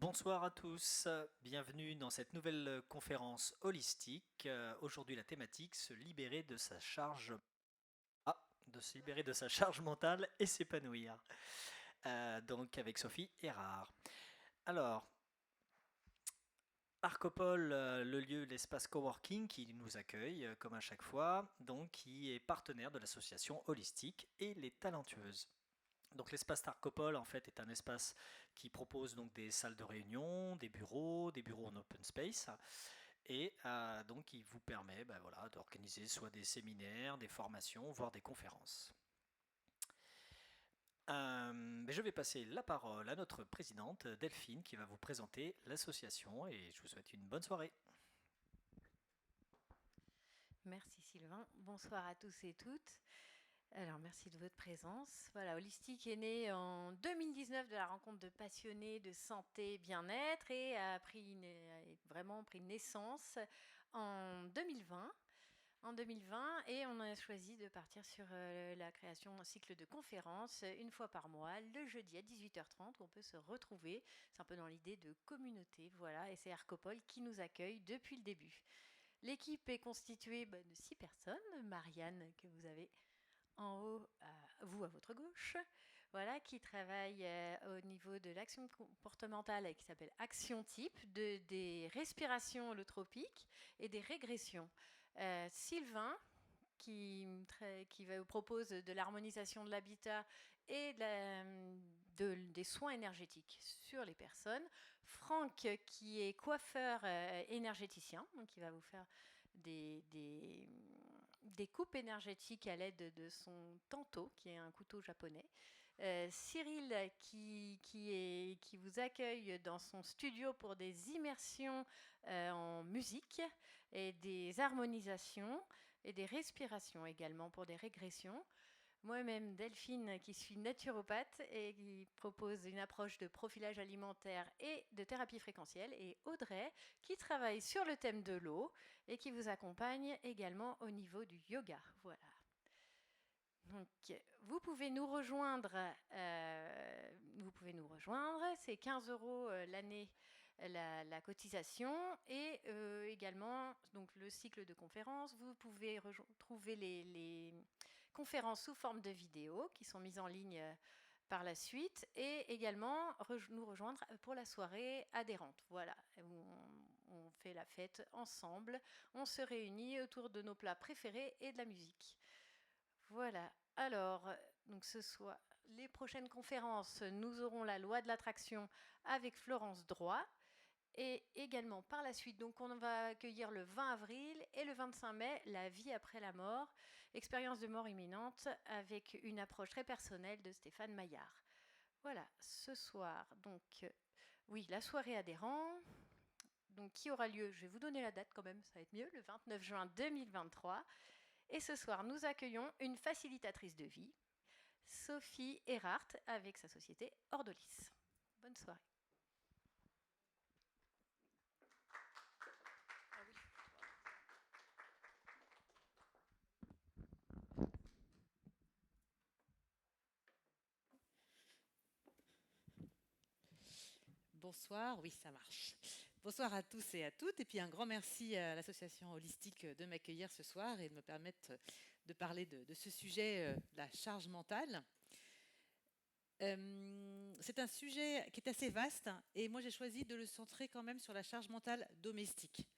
Bonsoir à tous, bienvenue dans cette nouvelle conférence holistique. Aujourd'hui la thématique, se libérer de sa charge mentale et s'épanouir. Donc avec Sophie Erard. Alors, Arcopole, le lieu, l'espace coworking qui nous accueille comme à chaque fois, donc qui est partenaire de l'association holistique et les talentueuses. Donc l'espace Arcopole en fait est un espace qui propose donc des salles de réunion, des bureaux en open space et donc il vous permet voilà, d'organiser soit des séminaires, des formations, voire des conférences. Mais je vais passer la parole à notre présidente Delphine qui va vous présenter l'association et je vous souhaite une bonne soirée. Merci Sylvain. Bonsoir à tous et toutes. Alors, merci de votre présence. Voilà, Holistique est né en 2019 de la rencontre de passionnés de santé et bien-être et a vraiment pris naissance en 2020. Et on a choisi de partir sur la création d'un cycle de conférences une fois par mois, le jeudi à 18h30, où on peut se retrouver. C'est un peu dans l'idée de communauté, voilà, et c'est Arcopole qui nous accueille depuis le début. L'équipe est constituée de 6 personnes. Marianne, que vous avez en haut, vous à votre gauche, voilà, qui travaille au niveau de l'action comportementale qui s'appelle Action Type, des respirations holotropiques et des régressions. Sylvain, qui vous propose de l'harmonisation de l'habitat et des soins énergétiques sur les personnes. Franck, qui est coiffeur énergéticien, donc qui va vous faire des coupes énergétiques à l'aide de son tanto, qui est un couteau japonais. Cyril, qui vous accueille dans son studio pour des immersions en musique et des harmonisations et des respirations également pour des régressions. Moi-même, Delphine, qui suis naturopathe et qui propose une approche de profilage alimentaire et de thérapie fréquentielle. Et Audrey, qui travaille sur le thème de l'eau et qui vous accompagne également au niveau du yoga. Voilà. Donc, vous pouvez nous rejoindre, c'est 15 € l'année la cotisation et également donc le cycle de conférences. Vous pouvez trouver les conférences sous forme de vidéos qui sont mises en ligne par la suite et également nous rejoindre pour la soirée adhérente. Voilà, où on fait la fête ensemble, on se réunit autour de nos plats préférés et de la musique. Voilà. Alors, donc ce soir, les prochaines conférences, nous aurons la loi de l'attraction avec Florence Droit. Et également par la suite, donc on va accueillir le 20 avril et le 25 mai, la vie après la mort, expérience de mort imminente avec une approche très personnelle de Stéphane Maillard. Voilà, ce soir, donc, oui, la soirée adhérent, donc qui aura lieu, je vais vous donner la date quand même, ça va être mieux, le 29 juin 2023. Et ce soir, nous accueillons une facilitatrice de vie, Sophie Erhardt, avec sa société Ordolis. Bonne soirée. Ah oui. Bonsoir, oui, ça marche. Bonsoir à tous et à toutes. Et puis un grand merci à l'association holistique de m'accueillir ce soir et de me permettre de parler de ce sujet, la charge mentale. C'est un sujet qui est assez vaste et moi j'ai choisi de le centrer quand même sur la charge mentale domestique.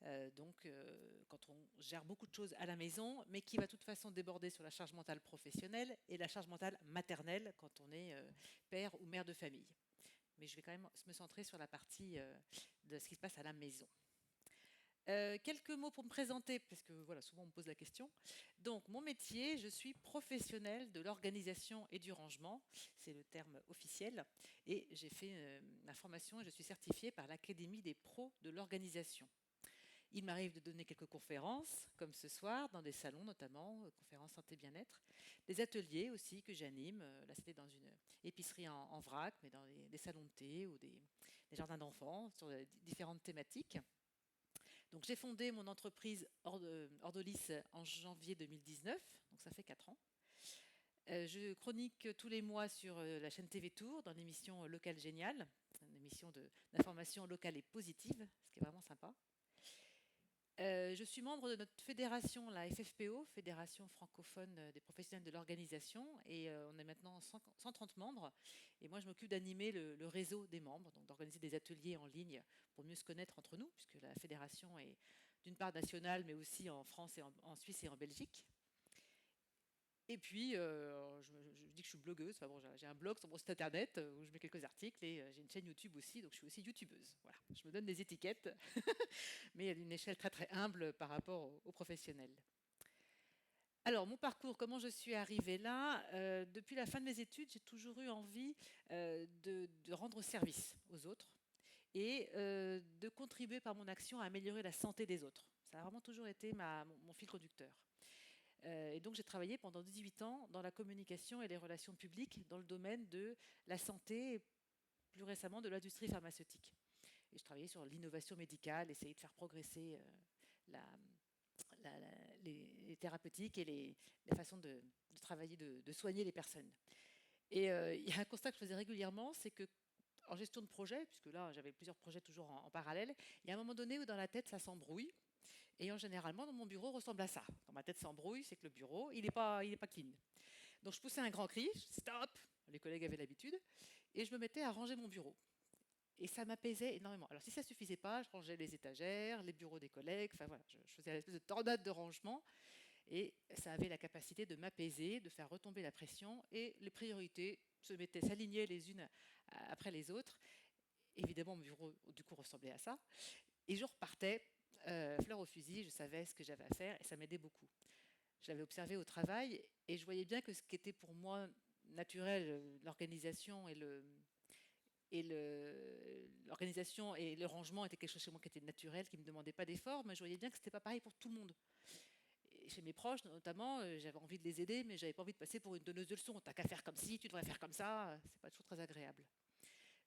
Quand on gère beaucoup de choses à la maison, mais qui va de toute façon déborder sur la charge mentale professionnelle et la charge mentale maternelle quand on est père ou mère de famille. Mais je vais quand même me centrer sur la partie de ce qui se passe à la maison. Quelques mots pour me présenter, parce que voilà, souvent on me pose la question. Donc, mon métier, je suis professionnelle de l'organisation et du rangement, c'est le terme officiel, et j'ai fait ma formation et je suis certifiée par l'Académie des pros de l'organisation. Il m'arrive de donner quelques conférences, comme ce soir, dans des salons notamment, conférences santé bien-être, des ateliers aussi que j'anime. Là, c'était dans une épicerie en vrac, mais dans des salons de thé ou des jardins d'enfants sur différentes thématiques. Donc, j'ai fondé mon entreprise Ordolis en janvier 2019, donc ça fait 4 ans. Je chronique tous les mois sur la chaîne TV Tour dans l'émission Local Génial, une missions d'information locale et positive, ce qui est vraiment sympa. Je suis membre de notre fédération, la FFPO, Fédération francophone des professionnels de l'organisation, et on est maintenant 130 membres. Et moi, je m'occupe d'animer le réseau des membres, donc d'organiser des ateliers en ligne pour mieux se connaître entre nous, puisque la fédération est d'une part nationale, mais aussi en France, et en Suisse et en Belgique. Et puis, je dis que je suis blogueuse. Enfin bon, j'ai un blog sur mon site internet où je mets quelques articles, et j'ai une chaîne YouTube aussi, donc je suis aussi youtubeuse. Voilà, je me donne des étiquettes, mais à une échelle très très humble par rapport aux professionnels. Alors, mon parcours, comment je suis arrivée là? Depuis la fin de mes études, j'ai toujours eu envie de rendre service aux autres et de contribuer par mon action à améliorer la santé des autres. Ça a vraiment toujours été mon fil conducteur. Et donc j'ai travaillé pendant 18 ans dans la communication et les relations publiques dans le domaine de la santé et plus récemment de l'industrie pharmaceutique. Et je travaillais sur l'innovation médicale, essayer de faire progresser les thérapeutiques et les façons de travailler, de soigner les personnes. Et il y a un constat que je faisais régulièrement, c'est que en gestion de projet, puisque là j'avais plusieurs projets toujours en parallèle, il y a un moment donné où dans la tête ça s'embrouille. Et généralement, mon bureau ressemble à ça. Quand ma tête s'embrouille, c'est que le bureau, il n'est pas clean. Donc je poussais un grand cri, stop, les collègues avaient l'habitude, et je me mettais à ranger mon bureau. Et ça m'apaisait énormément. Alors si ça ne suffisait pas, je rangeais les étagères, les bureaux des collègues, enfin voilà, je faisais une espèce de tornade de rangement, et ça avait la capacité de m'apaiser, de faire retomber la pression, et les priorités s'alignaient les unes après les autres. Évidemment, mon bureau, du coup, ressemblait à ça. Et je repartais, fleur au fusil, je savais ce que j'avais à faire et ça m'aidait beaucoup. Je l'avais observé au travail et je voyais bien que ce qui était pour moi naturel, l'organisation et l'organisation et le rangement était quelque chose chez moi qui était naturel, qui ne me demandait pas d'effort, mais je voyais bien que ce n'était pas pareil pour tout le monde. Et chez mes proches, notamment, j'avais envie de les aider, mais je n'avais pas envie de passer pour une donneuse de leçons. T'as qu'à faire comme ci, tu devrais faire comme ça. C'est pas toujours très agréable.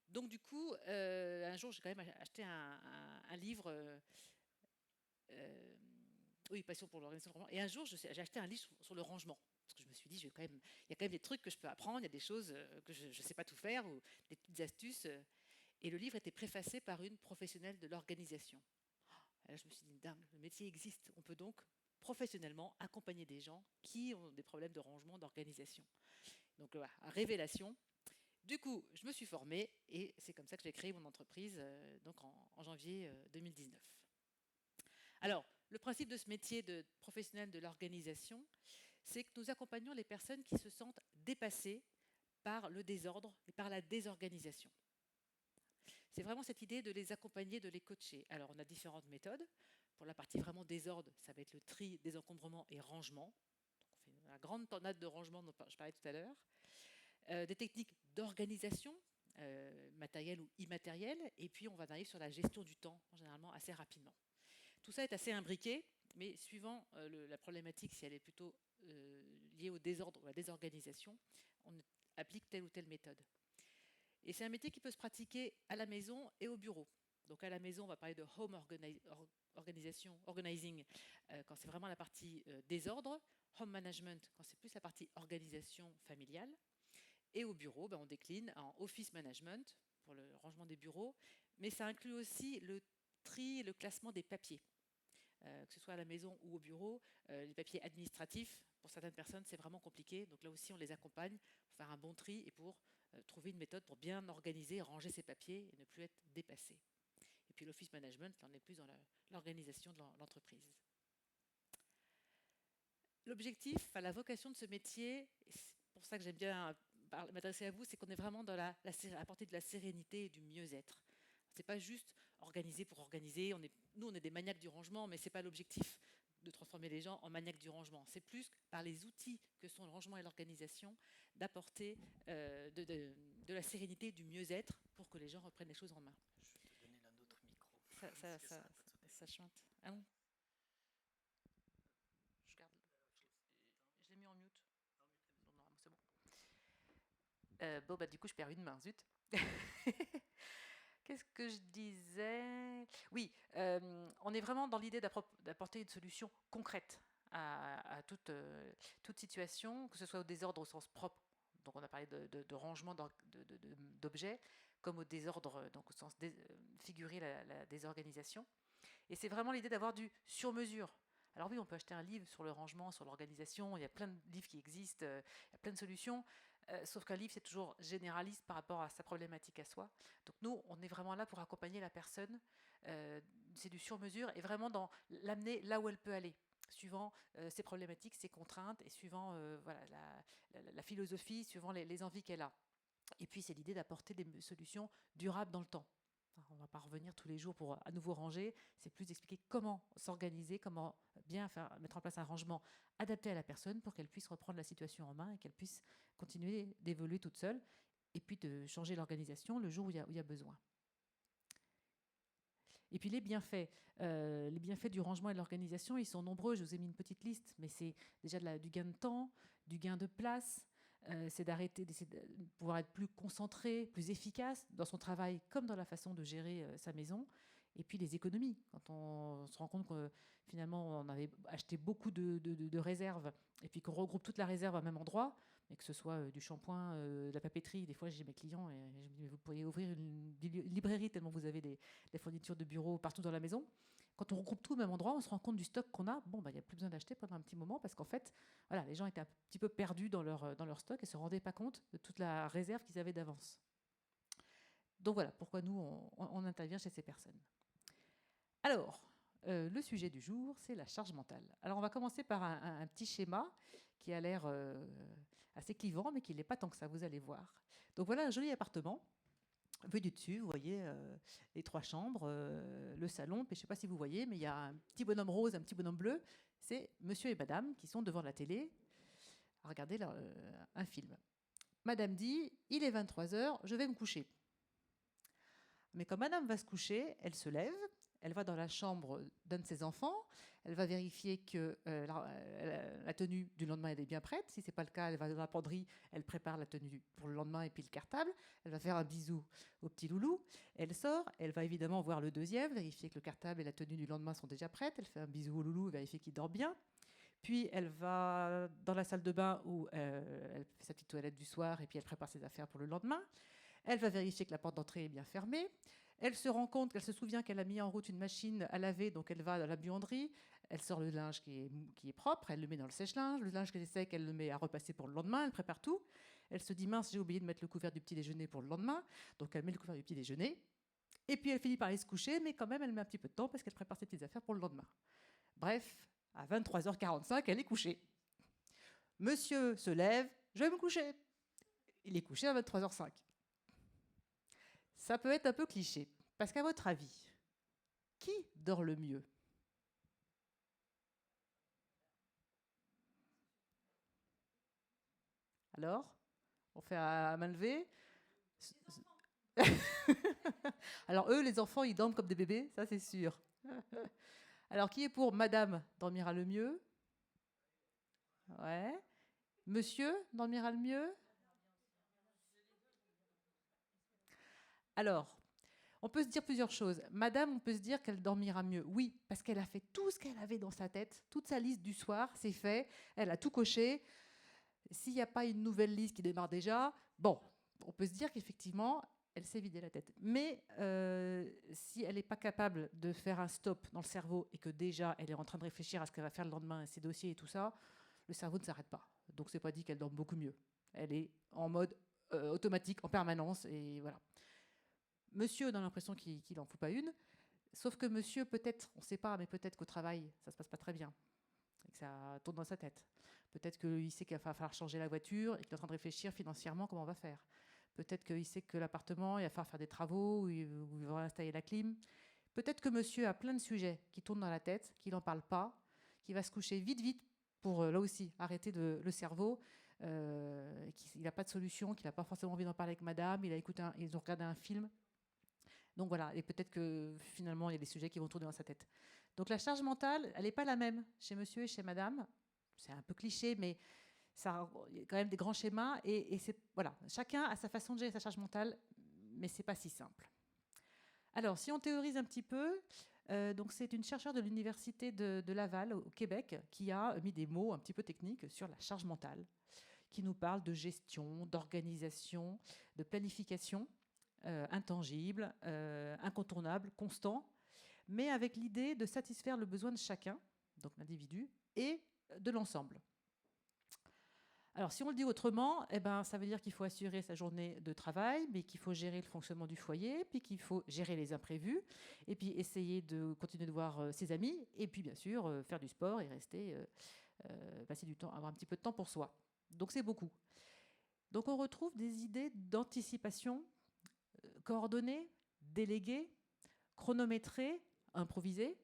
Donc du coup, un jour, j'ai quand même acheté un livre, oui, Passion pour l'organisation. Et un jour, j'ai acheté un livre sur le rangement. Parce que je me suis dit, il y a quand même des trucs que je peux apprendre, il y a des choses que je ne sais pas tout faire, ou des petites astuces. Et le livre était préfacé par une professionnelle de l'organisation. Alors je me suis dit, dingue, le métier existe. On peut donc professionnellement accompagner des gens qui ont des problèmes de rangement, d'organisation. Donc voilà, révélation. Du coup, je me suis formée et c'est comme ça que j'ai créé mon entreprise donc en janvier 2019. Alors, le principe de ce métier de professionnel de l'organisation, c'est que nous accompagnons les personnes qui se sentent dépassées par le désordre et par la désorganisation. C'est vraiment cette idée de les accompagner, de les coacher. Alors, on a différentes méthodes. Pour la partie vraiment désordre, ça va être le tri, désencombrement et rangement. Donc, on fait la grande tornade de rangement dont je parlais tout à l'heure. Des techniques d'organisation, matérielle ou immatérielle, et puis on va arriver sur la gestion du temps, généralement assez rapidement. Tout ça est assez imbriqué, mais suivant la problématique, si elle est plutôt liée au désordre ou à la désorganisation, on applique telle ou telle méthode. Et c'est un métier qui peut se pratiquer à la maison et au bureau. Donc à la maison, on va parler de home organizing, quand c'est vraiment la partie désordre, home management, quand c'est plus la partie organisation familiale. Et au bureau, on décline en office management pour le rangement des bureaux, mais ça inclut aussi le tri et le classement des papiers, que ce soit à la maison ou au bureau. Les papiers administratifs, pour certaines personnes, c'est vraiment compliqué. Donc là aussi, on les accompagne pour faire un bon tri et pour trouver une méthode pour bien organiser, ranger ces papiers et ne plus être dépassé. Et puis l'office management, là, on est plus dans l'organisation de l'entreprise. L'objectif, la vocation de ce métier, c'est pour ça que j'aime bien m'adresser à vous, c'est qu'on est vraiment dans apporter de la sérénité et du mieux-être. C'est pas juste organiser pour organiser. Nous, on est des maniaques du rangement, mais c'est pas l'objectif de transformer les gens en maniaques du rangement. C'est plus par les outils que sont le rangement et l'organisation d'apporter de la sérénité et du mieux-être pour que les gens reprennent les choses en main. Je vais te donner l'un autre micro. Ça chante. Ah bon? Je l'ai mis en mute. Non, c'est bon. Du coup, je perds une main, zut. Qu'est-ce que je disais? Oui, on est vraiment dans l'idée d'apporter une solution concrète à toute situation, que ce soit au désordre au sens propre, donc on a parlé de rangement d'objets, comme au désordre, donc au sens figuré la désorganisation. Et c'est vraiment l'idée d'avoir du sur-mesure. Alors oui, on peut acheter un livre sur le rangement, sur l'organisation, il y a plein de livres qui existent, il y a plein de solutions, sauf qu'un livre, c'est toujours généraliste par rapport à sa problématique à soi. Donc nous, on est vraiment là pour accompagner la personne, c'est du sur-mesure, et vraiment l'amener là où elle peut aller, suivant ses problématiques, ses contraintes, et suivant voilà, la philosophie, suivant les envies qu'elle a. Et puis, c'est l'idée d'apporter des solutions durables dans le temps. On ne va pas revenir tous les jours pour à nouveau ranger, c'est plus d'expliquer comment s'organiser, comment bien mettre en place un rangement adapté à la personne pour qu'elle puisse reprendre la situation en main et qu'elle puisse continuer d'évoluer toute seule, et puis de changer l'organisation le jour où il y a besoin. Et puis les bienfaits du rangement et de l'organisation, ils sont nombreux. Je vous ai mis une petite liste, mais c'est déjà du gain de temps, du gain de place, c'est d'arrêter, d'essayer de pouvoir être plus concentré, plus efficace dans son travail comme dans la façon de gérer sa maison. Et puis les économies. Quand on se rend compte que finalement on avait acheté beaucoup de réserves et puis qu'on regroupe toute la réserve au même endroit, mais que ce soit du shampoing, de la papeterie. Des fois, j'ai mes clients et je me dis, mais vous pourriez ouvrir une librairie tellement vous avez des fournitures de bureau partout dans la maison. Quand on regroupe tout au même endroit, on se rend compte du stock qu'on a. Bon, il n'y a plus besoin d'acheter pendant un petit moment parce qu'en fait, voilà, les gens étaient un petit peu perdus dans leur stock et ne se rendaient pas compte de toute la réserve qu'ils avaient d'avance. Donc voilà pourquoi nous, on intervient chez ces personnes. Alors, le sujet du jour, c'est la charge mentale. Alors, on va commencer par un petit schéma qui a l'air assez clivant, mais qui n'est pas tant que ça, vous allez voir. Donc voilà un joli appartement. Vu du dessus, vous voyez les 3 chambres, le salon, puis je ne sais pas si vous voyez, mais il y a un petit bonhomme rose, un petit bonhomme bleu. C'est monsieur et madame qui sont devant la télé à regarder un film. Madame dit, il est 23h, je vais me coucher. Mais quand madame va se coucher, elle se lève, elle va dans la chambre d'un de ses enfants, elle va vérifier que la tenue du lendemain elle est bien prête. Si ce n'est pas le cas, elle va dans la penderie, elle prépare la tenue pour le lendemain et puis le cartable. Elle va faire un bisou au petit loulou. Elle sort, elle va évidemment voir le deuxième, vérifier que le cartable et la tenue du lendemain sont déjà prêtes. Elle fait un bisou au loulou, vérifier qu'il dort bien. Puis elle va dans la salle de bain où elle fait sa petite toilette du soir et puis elle prépare ses affaires pour le lendemain. Elle va vérifier que la porte d'entrée est bien fermée. Elle se rend compte qu'elle se souvient qu'elle a mis en route une machine à laver, donc elle va dans la buanderie. Elle sort le linge qui est propre, elle le met dans le sèche-linge. Le linge qui est sec, elle le met à repasser pour le lendemain. Elle prépare tout. Elle se dit, mince, j'ai oublié de mettre le couvert du petit déjeuner pour le lendemain. Donc elle met le couvert du petit déjeuner. Et puis elle finit par aller se coucher, mais quand même, elle met un petit peu de temps parce qu'elle prépare ses petites affaires pour le lendemain. Bref, à 23h45, elle est couchée. Monsieur se lève, je vais me coucher. Il est couché à 23h05. Ça peut être un peu cliché, parce qu'à votre avis, qui dort le mieux ? Alors, on fait à main levée. Alors eux, les enfants, ils dorment comme des bébés, ça c'est sûr. Alors qui est pour madame dormira le mieux ? Ouais. Monsieur dormira le mieux ? Alors, on peut se dire plusieurs choses. Madame, on peut se dire qu'elle dormira mieux. Oui, parce qu'elle a fait tout ce qu'elle avait dans sa tête. Toute sa liste du soir, c'est fait. Elle a tout coché. S'il n'y a pas une nouvelle liste qui démarre déjà, bon, on peut se dire qu'effectivement, elle s'est vidée la tête. Mais si elle n'est pas capable de faire un stop dans le cerveau et que déjà, elle est en train de réfléchir à ce qu'elle va faire le lendemain, ses dossiers et tout ça, le cerveau ne s'arrête pas. Donc, c'est pas dit qu'elle dorme beaucoup mieux. Elle est en mode automatique en permanence et voilà. Monsieur a l'impression qu'il n'en fout pas une, sauf que monsieur, peut-être, on ne sait pas, mais peut-être qu'au travail, ça ne se passe pas très bien, et que ça tourne dans sa tête. Peut-être qu'il sait qu'il va falloir changer la voiture et qu'il est en train de réfléchir financièrement comment on va faire. Peut-être qu'il sait que l'appartement, il va falloir faire des travaux, ou il va installer la clim. Peut-être que monsieur a plein de sujets qui tournent dans la tête, qu'il n'en parle pas, qu'il va se coucher vite pour, là aussi, arrêter le cerveau, qu'il n'a pas de solution, qu'il n'a pas forcément envie d'en parler avec madame, ils ont regardé un film. Donc voilà, et peut-être que finalement, il y a des sujets qui vont tourner dans sa tête. Donc la charge mentale, elle n'est pas la même chez monsieur et chez madame. C'est un peu cliché, mais il y a quand même des grands schémas. Et voilà, chacun a sa façon de gérer sa charge mentale, mais ce n'est pas si simple. Alors, si on théorise un petit peu, donc c'est une chercheure de l'université de Laval, au Québec, qui a mis des mots un petit peu techniques sur la charge mentale, qui nous parle de gestion, d'organisation, de planification. intangible, incontournable, constant, mais avec l'idée de satisfaire le besoin de chacun, donc l'individu, et de l'ensemble. Alors, si on le dit autrement, ça veut dire qu'il faut assurer sa journée de travail, mais qu'il faut gérer le fonctionnement du foyer, puis qu'il faut gérer les imprévus, et puis essayer de continuer de voir ses amis, et puis bien sûr faire du sport et rester, passer du temps, avoir un petit peu de temps pour soi. Donc c'est beaucoup. Donc on retrouve des idées d'anticipation coordonnées, déléguées, chronométrées, improvisées,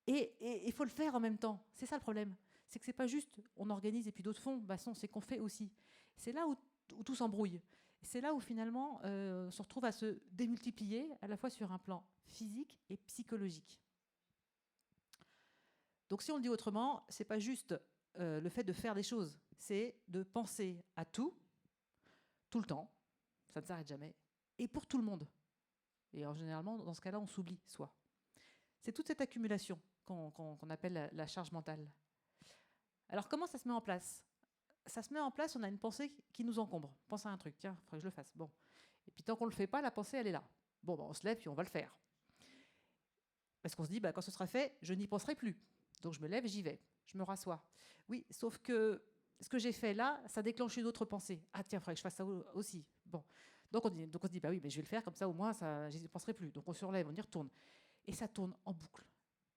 et il faut le faire en même temps. C'est ça le problème. C'est que c'est pas juste on organise et puis d'autres font, non, c'est qu'on fait aussi. C'est là où tout s'embrouille. C'est là où finalement on se retrouve à se démultiplier à la fois sur un plan physique et psychologique. Donc si on le dit autrement, c'est pas juste le fait de faire des choses, c'est de penser à tout le temps, ça ne s'arrête jamais, et pour tout le monde. Et généralement, dans ce cas-là, on s'oublie soi. C'est toute cette accumulation qu'on appelle la charge mentale. Alors, comment ça se met en place ? Ça se met en place, on a une pensée qui nous encombre. On pense à un truc, tiens, il faudrait que je le fasse. Bon. Et puis, tant qu'on ne le fait pas, la pensée, elle est là. Bon, on se lève, puis on va le faire. Parce qu'on se dit, quand ce sera fait, je n'y penserai plus. Donc, je me lève et j'y vais. Je me rassois. Oui, sauf que ce que j'ai fait là, ça déclenche une autre pensée. Ah, tiens, il faudrait que je fasse ça aussi. Bon. Donc, on se dit, oui, mais je vais le faire, comme ça, au moins, je n'y penserai plus. Donc, on se relève, on y retourne. Et ça tourne en boucle.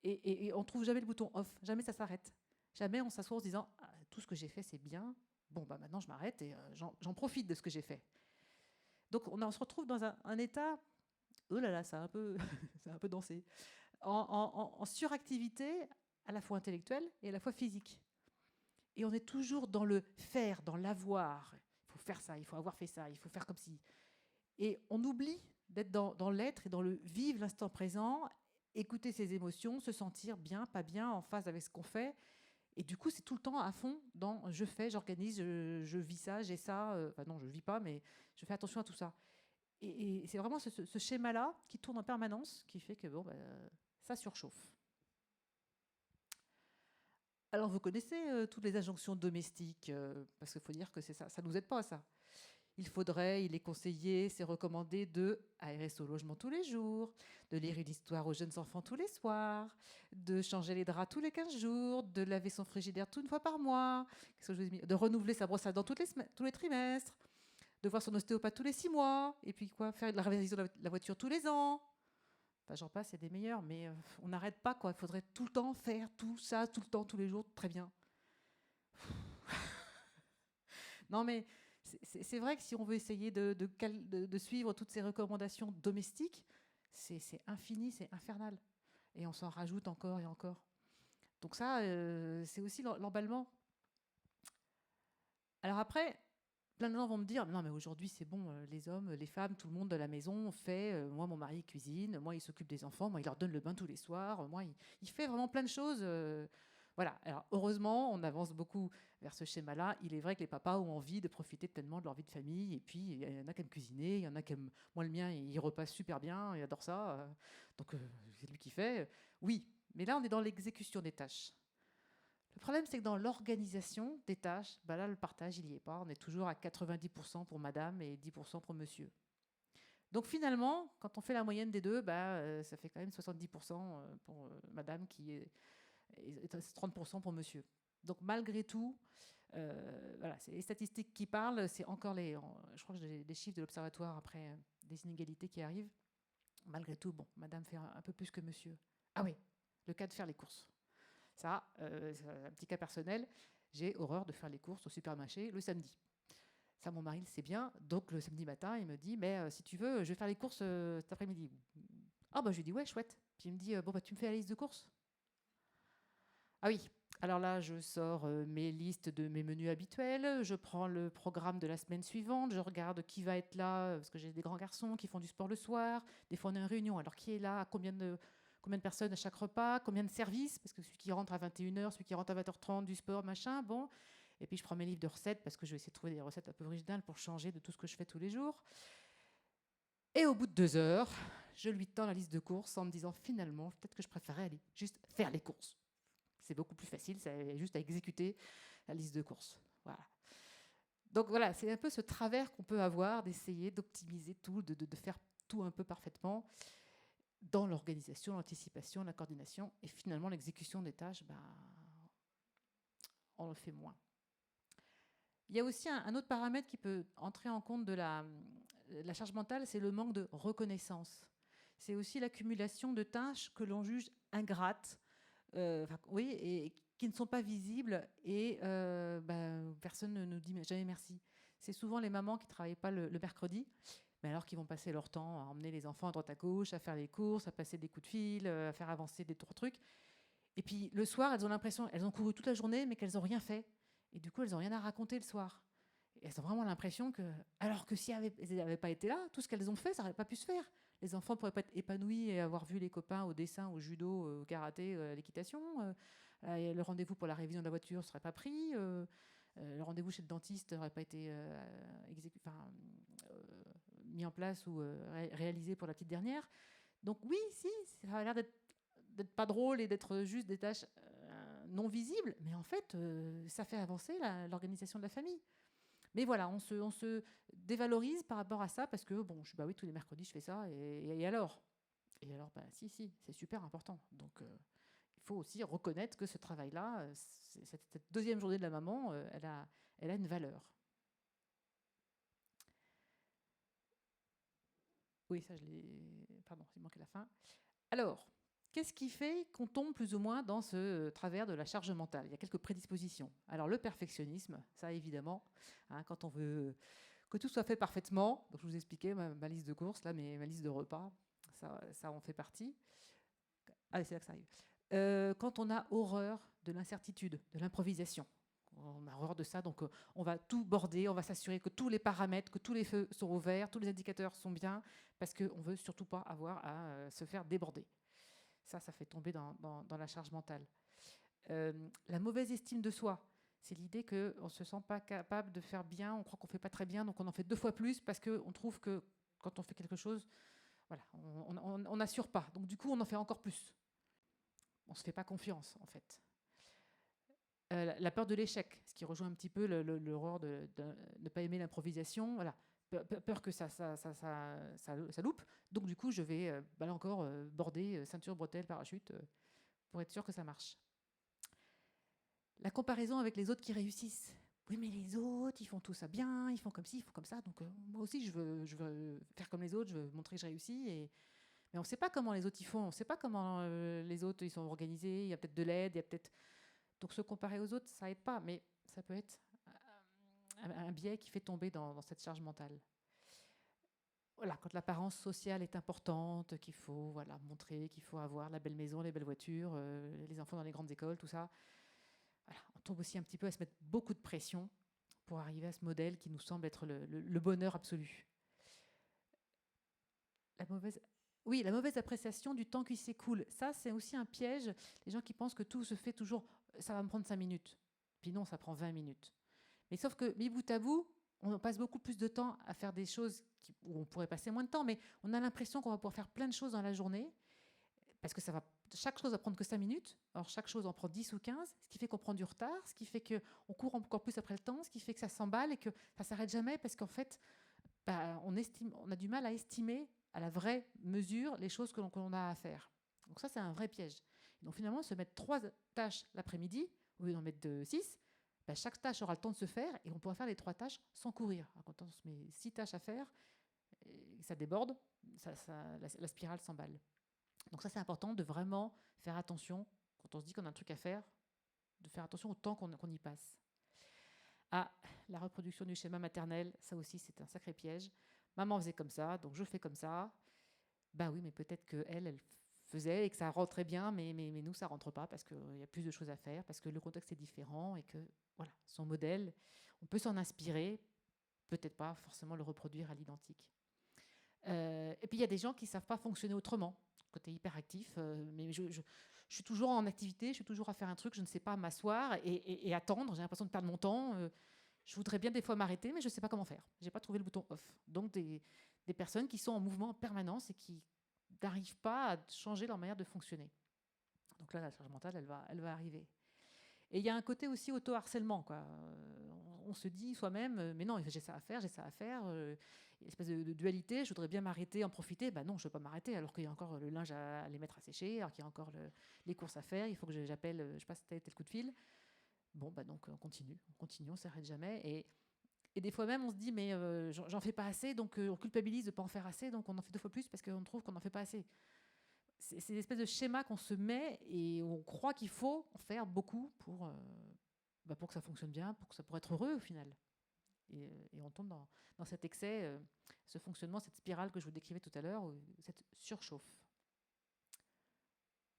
Et on ne trouve jamais le bouton off. Jamais ça s'arrête. Jamais on s'assoit en se disant tout ce que j'ai fait, c'est bien. Bon, maintenant, je m'arrête et j'en profite de ce que j'ai fait. Donc, on se retrouve dans un état, oh là là, ça a un peu, ça a un peu dansé, en suractivité à la fois intellectuelle et à la fois physique. Et on est toujours dans le faire, dans l'avoir. Il faut faire ça, il faut avoir fait ça, il faut faire comme si. Et on oublie d'être dans l'être et dans le vivre l'instant présent, écouter ses émotions, se sentir bien, pas bien, en phase avec ce qu'on fait. Et du coup, c'est tout le temps à fond dans je fais, j'organise, je vis ça, j'ai ça. Non, je ne vis pas, mais je fais attention à tout ça. Et c'est vraiment ce schéma-là qui tourne en permanence qui fait que ça surchauffe. Alors, vous connaissez toutes les injonctions domestiques, parce qu'il faut dire que c'est ça ne nous aide pas, ça. Il est conseillé, c'est recommandé de aérer son logement tous les jours, de lire une histoire aux jeunes enfants tous les soirs, de changer les draps tous les 15 jours, de laver son frigidaire une fois par mois, de renouveler sa brosse à dents tous les trimestres, de voir son ostéopathe tous les 6 mois, et puis faire de la révision de la voiture tous les ans. Enfin, j'en passe, c'est des meilleurs, mais on n'arrête pas, quoi. Il faudrait tout le temps faire tout ça, tout le temps, tous les jours, très bien. Non, mais c'est vrai que si on veut essayer de suivre toutes ces recommandations domestiques, c'est infini, c'est infernal. Et on s'en rajoute encore et encore. Donc ça, c'est aussi l'emballement. Alors après, plein de gens vont me dire, non mais aujourd'hui c'est bon, les hommes, les femmes, tout le monde de la maison fait, moi mon mari cuisine, moi il s'occupe des enfants, moi il leur donne le bain tous les soirs, moi il fait vraiment plein de choses. Voilà, alors heureusement, on avance beaucoup vers ce schéma-là. Il est vrai que les papas ont envie de profiter pleinement de leur vie de famille, et puis il y en a qui aiment cuisiner, il y en a qui aiment... Moi, le mien, il repasse super bien, il adore ça, donc c'est lui qui fait. Oui, mais là, on est dans l'exécution des tâches. Le problème, c'est que dans l'organisation des tâches, là, le partage, il n'y est pas. On est toujours à 90% pour madame et 10% pour monsieur. Donc finalement, quand on fait la moyenne des deux, ça fait quand même 70% pour madame qui est... et 30% pour monsieur. Donc malgré tout, voilà, c'est les statistiques qui parlent, c'est encore je crois que j'ai des chiffres de l'Observatoire après des inégalités qui arrivent. Malgré tout, madame fait un peu plus que monsieur. Ah oui, le cas de faire les courses. Ça, c'est un petit cas personnel, j'ai horreur de faire les courses au supermarché le samedi. Ça, mon mari le sait bien, donc le samedi matin, il me dit, mais si tu veux, je vais faire les courses cet après-midi. Ah je lui dis, ouais, chouette. Puis il me dit, tu me fais la liste de courses ? Ah oui, alors là, je sors mes listes de mes menus habituels, je prends le programme de la semaine suivante, je regarde qui va être là, parce que j'ai des grands garçons qui font du sport le soir, des fois on a une réunion, alors qui est là, combien de personnes à chaque repas, combien de services, parce que celui qui rentre à 21h, celui qui rentre à 20h30, du sport, machin, bon. Et puis je prends mes livres de recettes, parce que je vais essayer de trouver des recettes un peu originales pour changer de tout ce que je fais tous les jours. Et au bout de 2 heures, je lui tends la liste de courses en me disant, finalement, peut-être que je préférerais aller juste faire les courses. C'est beaucoup plus facile, c'est juste à exécuter la liste de courses. Voilà. Donc voilà, c'est un peu ce travers qu'on peut avoir d'essayer d'optimiser tout, de faire tout un peu parfaitement dans l'organisation, l'anticipation, la coordination. Et finalement, l'exécution des tâches, on le fait moins. Il y a aussi un autre paramètre qui peut entrer en compte de la charge mentale, c'est le manque de reconnaissance. C'est aussi l'accumulation de tâches que l'on juge ingrates, et qui ne sont pas visibles, et personne ne nous dit jamais merci. C'est souvent les mamans qui ne travaillent pas le mercredi, mais alors qu'ils vont passer leur temps à emmener les enfants à droite à gauche, à faire les courses, à passer des coups de fil, à faire avancer des trucs. Et puis le soir, elles ont l'impression, elles ont couru toute la journée, mais qu'elles n'ont rien fait. Et du coup, elles n'ont rien à raconter le soir. Et elles ont vraiment l'impression que, alors que si elles n'avaient pas été là, tout ce qu'elles ont fait, ça n'aurait pas pu se faire. Les enfants ne pourraient pas être épanouis et avoir vu les copains au dessin, au judo, au karaté, à l'équitation. Le rendez-vous pour la révision de la voiture ne serait pas pris. Le rendez-vous chez le dentiste n'aurait pas été mis en place ou réalisé pour la petite dernière. Donc oui, si, ça a l'air d'être pas drôle et d'être juste des tâches non visibles, mais en fait, ça fait avancer l'organisation de la famille. Mais voilà, on se dévalorise par rapport à ça parce que, bon, oui, tous les mercredis, je fais ça, et alors ? Et alors, si, c'est super important. Donc, il faut aussi reconnaître que ce travail-là, cette deuxième journée de la maman, elle a une valeur. Oui, ça, pardon, il manquait la fin. Alors, qu'est-ce qui fait qu'on tombe plus ou moins dans ce travers de la charge mentale ? Il y a quelques prédispositions. Alors, le perfectionnisme, ça évidemment, quand on veut que tout soit fait parfaitement. Donc, je vous expliquais ma liste de courses, là, ma liste de repas, ça en fait partie. Allez, c'est là que ça arrive. Quand on a horreur de l'incertitude, de l'improvisation, on a horreur de ça, donc on va tout border, on va s'assurer que tous les paramètres, que tous les feux sont au vert, tous les indicateurs sont bien, parce qu'on ne veut surtout pas avoir à se faire déborder. Ça fait tomber dans la charge mentale. La mauvaise estime de soi, c'est l'idée qu'on ne se sent pas capable de faire bien, on croit qu'on ne fait pas très bien, donc on en fait 2 fois plus parce qu'on trouve que quand on fait quelque chose, voilà, on n'assure pas. Donc du coup, on en fait encore plus. On ne se fait pas confiance, en fait. La peur de l'échec, ce qui rejoint un petit peu l'horreur de ne pas aimer l'improvisation. Voilà. Peur que ça loupe. Donc du coup, je vais là encore border ceinture, bretelles, parachute pour être sûr que ça marche. La comparaison avec les autres qui réussissent. Oui, mais les autres, ils font tout ça bien, ils font comme ci, ils font comme ça. Donc moi aussi, je veux faire comme les autres, je veux montrer que je réussis. Mais on ne sait pas comment les autres y font, on ne sait pas comment les autres ils sont organisés. Il y a peut-être de l'aide, il y a peut-être... Donc se comparer aux autres, ça aide pas, mais ça peut être un biais qui fait tomber dans cette charge mentale. Voilà, quand l'apparence sociale est importante, qu'il faut montrer, qu'il faut avoir la belle maison, les belles voitures, les enfants dans les grandes écoles, tout ça, voilà, on tombe aussi un petit peu à se mettre beaucoup de pression pour arriver à ce modèle qui nous semble être le bonheur absolu. La mauvaise appréciation du temps qui s'écoule. Ça, c'est aussi un piège. Les gens qui pensent que tout se fait toujours, ça va me prendre 5 minutes. Puis non, ça prend 20 minutes. Mais sauf que, mis bout à bout, on passe beaucoup plus de temps à faire des choses où on pourrait passer moins de temps, mais on a l'impression qu'on va pouvoir faire plein de choses dans la journée, parce que chaque chose va prendre que 5 minutes. Alors chaque chose en prend 10 ou 15, ce qui fait qu'on prend du retard, ce qui fait qu'on court encore plus après le temps, ce qui fait que ça s'emballe et que ça ne s'arrête jamais, parce qu'en fait, on a du mal à estimer à la vraie mesure les choses que l'on a à faire. Donc ça, c'est un vrai piège. Et donc finalement, se mettre 3 tâches l'après-midi, au lieu d'en mettre 6, chaque tâche aura le temps de se faire et on pourra faire les 3 tâches sans courir. Alors, quand on se met 6 tâches à faire, et ça déborde, la spirale s'emballe. Donc ça, c'est important de vraiment faire attention, quand on se dit qu'on a un truc à faire, de faire attention au temps qu'on y passe. La reproduction du schéma maternel, ça aussi, c'est un sacré piège. Maman faisait comme ça, donc je fais comme ça. Oui, mais peut-être qu'elle faisait et que ça rentrait bien, mais nous, ça rentre pas parce qu'il y a plus de choses à faire, parce que le contexte est différent et que, voilà, son modèle, on peut s'en inspirer, peut-être pas forcément le reproduire à l'identique. Et puis, il y a des gens qui ne savent pas fonctionner autrement, côté hyperactif, mais je suis toujours en activité, je suis toujours à faire un truc, je ne sais pas m'asseoir et attendre, j'ai l'impression de perdre mon temps. Je voudrais bien des fois m'arrêter, mais je ne sais pas comment faire. Je n'ai pas trouvé le bouton off. Donc des personnes qui sont en mouvement en permanence et qui n'arrivent pas à changer leur manière de fonctionner. Donc là, la charge mentale, elle va arriver. Et il y a un côté aussi auto-harcèlement, quoi. on se dit soi-même, mais non, j'ai ça à faire, une espèce de dualité, je voudrais bien m'arrêter, en profiter. Ben non, je ne veux pas m'arrêter, alors qu'il y a encore le linge à les mettre à sécher, alors qu'il y a encore les courses à faire, il faut que j'appelle, je passe tel coup de fil. Bon, donc on continue, on ne s'arrête jamais. Et des fois même, on se dit, mais j'en fais pas assez, donc on culpabilise de ne pas en faire assez, donc on en fait 2 fois plus parce qu'on trouve qu'on n'en fait pas assez. C'est une espèce de schéma qu'on se met et on croit qu'il faut en faire beaucoup pour que ça fonctionne bien, pour être heureux au final. Et on tombe dans cet excès, ce fonctionnement, cette spirale que je vous décrivais tout à l'heure, cette surchauffe.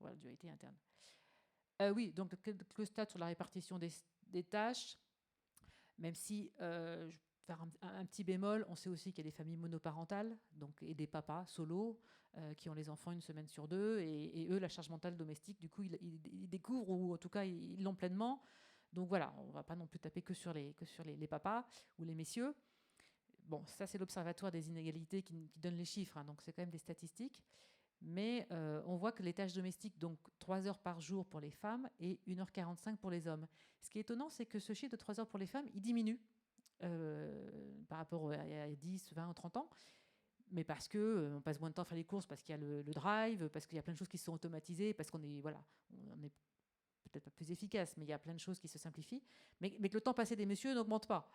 Voilà, dualité interne. Oui, donc le stade sur la répartition des tâches, même si, je vais faire un petit bémol, on sait aussi qu'il y a des familles monoparentales, donc, et des papas solos qui ont les enfants 1 semaine sur 2, et eux, la charge mentale domestique, du coup, ils découvrent, ou en tout cas, ils l'ont pleinement. Donc voilà, on ne va pas non plus taper que sur les papas ou les messieurs. Bon, ça, c'est l'Observatoire des inégalités qui donne les chiffres, hein, donc c'est quand même des statistiques. Mais on voit que les tâches domestiques, donc 3 heures par jour pour les femmes et 1h45 pour les hommes. Ce qui est étonnant, c'est que ce chiffre de 3 heures pour les femmes, il diminue par rapport à 10, 20 ou 30 ans. Mais parce qu'on passe moins de temps à faire les courses, parce qu'il y a le drive, parce qu'il y a plein de choses qui sont automatisées, parce qu'on est, voilà, on est peut-être pas plus efficace, mais il y a plein de choses qui se simplifient. Mais que le temps passé des messieurs n'augmente pas.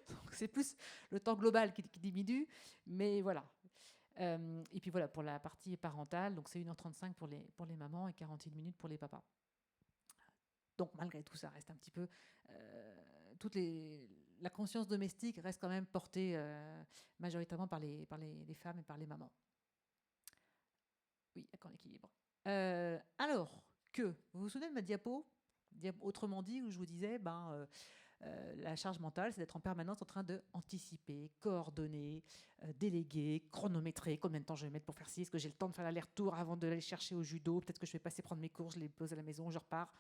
Donc c'est plus le temps global qui diminue. Mais voilà. Et puis voilà, pour la partie parentale, donc c'est 1h35 pour les mamans et 41 minutes pour les papas. Donc malgré tout, ça reste un petit peu... la conscience domestique reste quand même portée majoritairement par les femmes et par les mamans. Oui, d'accord, l'équilibre. Alors que, vous vous souvenez de ma diapo, autrement dit, où je vous disais, la charge mentale, c'est d'être en permanence en train d'anticiper, coordonner, déléguer, chronométrer. Combien de temps je vais mettre pour faire ci? Est-ce que j'ai le temps de faire l'aller-retour avant de aller chercher au judo? Peut-être que je vais passer prendre mes courses, je les pose à la maison, je repars.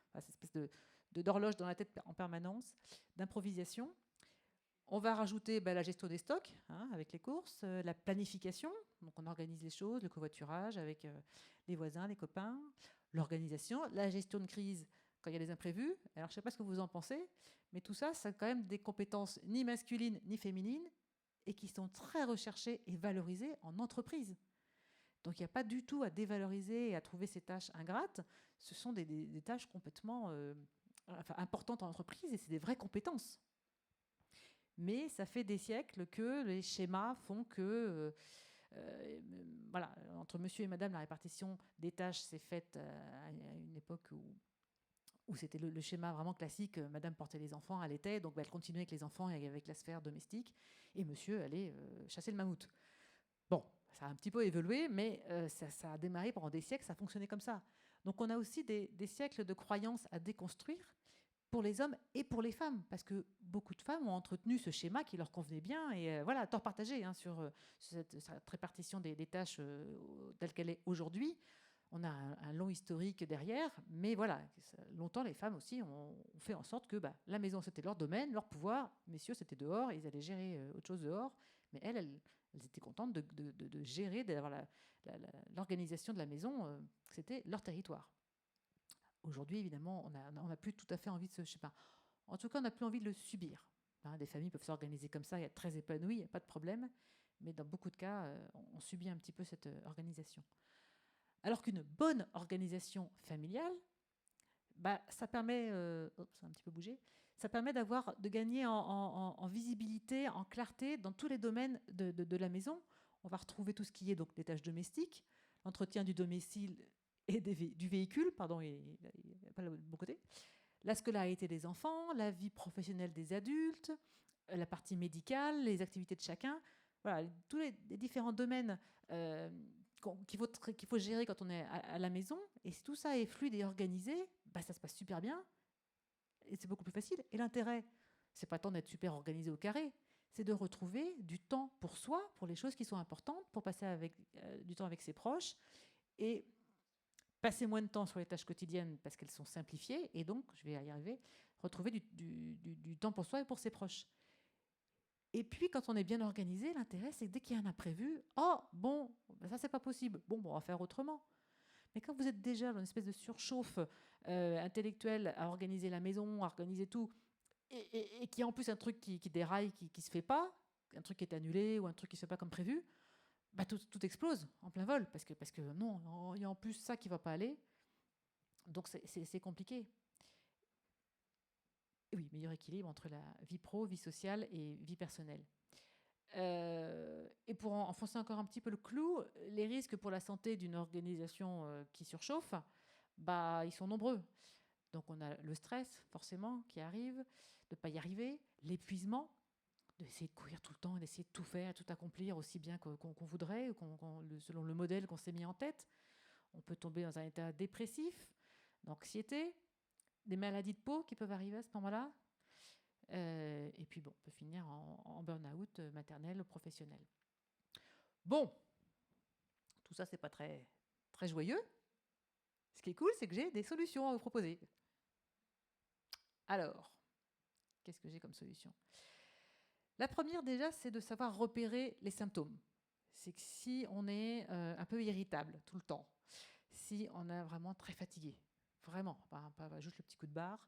Enfin, cette espèce d'horloge dans la tête en permanence, d'improvisation. On va rajouter la gestion des stocks, hein, avec les courses, la planification. Donc on organise les choses, le covoiturage avec les voisins, les copains, l'organisation, la gestion de crise quand il y a des imprévus. Alors je ne sais pas ce que vous en pensez, mais tout ça, c'est quand même des compétences ni masculines ni féminines et qui sont très recherchées et valorisées en entreprise. Donc il n'y a pas du tout à dévaloriser et à trouver ces tâches ingrates. Ce sont des tâches complètement importantes en entreprise et c'est des vraies compétences. Mais ça fait des siècles que les schémas font que, voilà, entre monsieur et madame, la répartition des tâches s'est faite à une époque où c'était le schéma vraiment classique. Madame portait les enfants, elle était, donc elle continuait avec les enfants et avec la sphère domestique, et monsieur allait chasser le mammouth. Bon, ça a un petit peu évolué, mais ça a démarré pendant des siècles, ça fonctionnait comme ça. Donc on a aussi des siècles de croyances à déconstruire pour les hommes et pour les femmes, parce que beaucoup de femmes ont entretenu ce schéma qui leur convenait bien, et voilà, tort partagé hein, sur cette répartition des tâches telle qu'elle est aujourd'hui. On a un long historique derrière, mais voilà, longtemps les femmes aussi ont fait en sorte que la maison c'était leur domaine, leur pouvoir, messieurs c'était dehors, ils allaient gérer autre chose dehors, mais elles étaient contentes de gérer, d'avoir l'organisation de la maison, c'était leur territoire. Aujourd'hui, évidemment, on n'a plus tout à fait envie de je sais pas, en tout cas, on n'a plus envie de le subir. Hein, des familles peuvent s'organiser comme ça, et être très épanouies, il n'y a pas de problème, mais dans beaucoup de cas, on subit un petit peu cette organisation. Alors qu'une bonne organisation familiale, ça permet, ça a un petit peu bougé, ça permet de gagner en visibilité, en clarté dans tous les domaines de la maison. On va retrouver tout ce qui est donc des tâches domestiques, l'entretien du domicile et du véhicule, pardon, il n'y a pas le bon côté, la scolarité des enfants, la vie professionnelle des adultes, la partie médicale, les activités de chacun. Voilà, tous les différents domaines qu'il faut gérer quand on est à la maison. Et si tout ça est fluide et organisé, ça se passe super bien. Et c'est beaucoup plus facile. Et l'intérêt, c'est pas tant d'être super organisé au carré, c'est de retrouver du temps pour soi, pour les choses qui sont importantes, pour passer du temps avec ses proches, et passer moins de temps sur les tâches quotidiennes parce qu'elles sont simplifiées, et donc, je vais y arriver, retrouver du temps pour soi et pour ses proches. Et puis, quand on est bien organisé, l'intérêt, c'est que dès qu'il y a un imprévu, ça, c'est pas possible. Bon, on va faire autrement. Mais quand vous êtes déjà dans une espèce de surchauffe intellectuelle à organiser la maison, à organiser tout, et qui a en plus un truc qui déraille, qui ne se fait pas, un truc qui est annulé ou un truc qui ne se fait pas comme prévu, bah tout explose en plein vol, parce que non, il y a en plus ça qui ne va pas aller. Donc c'est compliqué. Et oui, meilleur équilibre entre la vie pro, vie sociale et vie personnelle. Et pour enfoncer encore un petit peu le clou, les risques pour la santé d'une organisation qui surchauffe, bah, ils sont nombreux. Donc on a le stress, forcément, qui arrive, de ne pas y arriver, l'épuisement, d'essayer de courir tout le temps, d'essayer de tout faire, tout accomplir aussi bien qu'on voudrait, selon le modèle qu'on s'est mis en tête. On peut tomber dans un état dépressif, d'anxiété, des maladies de peau qui peuvent arriver à ce moment-là. Et puis bon, on peut finir en burn-out maternel ou professionnel. Bon, tout ça, c'est pas très, très joyeux. Ce qui est cool, c'est que j'ai des solutions à vous proposer. Alors, qu'est-ce que j'ai comme solution ? La première, déjà, c'est de savoir repérer les symptômes. C'est que si on est un peu irritable tout le temps, si on est vraiment très fatigué, vraiment, pas juste le petit coup de barre,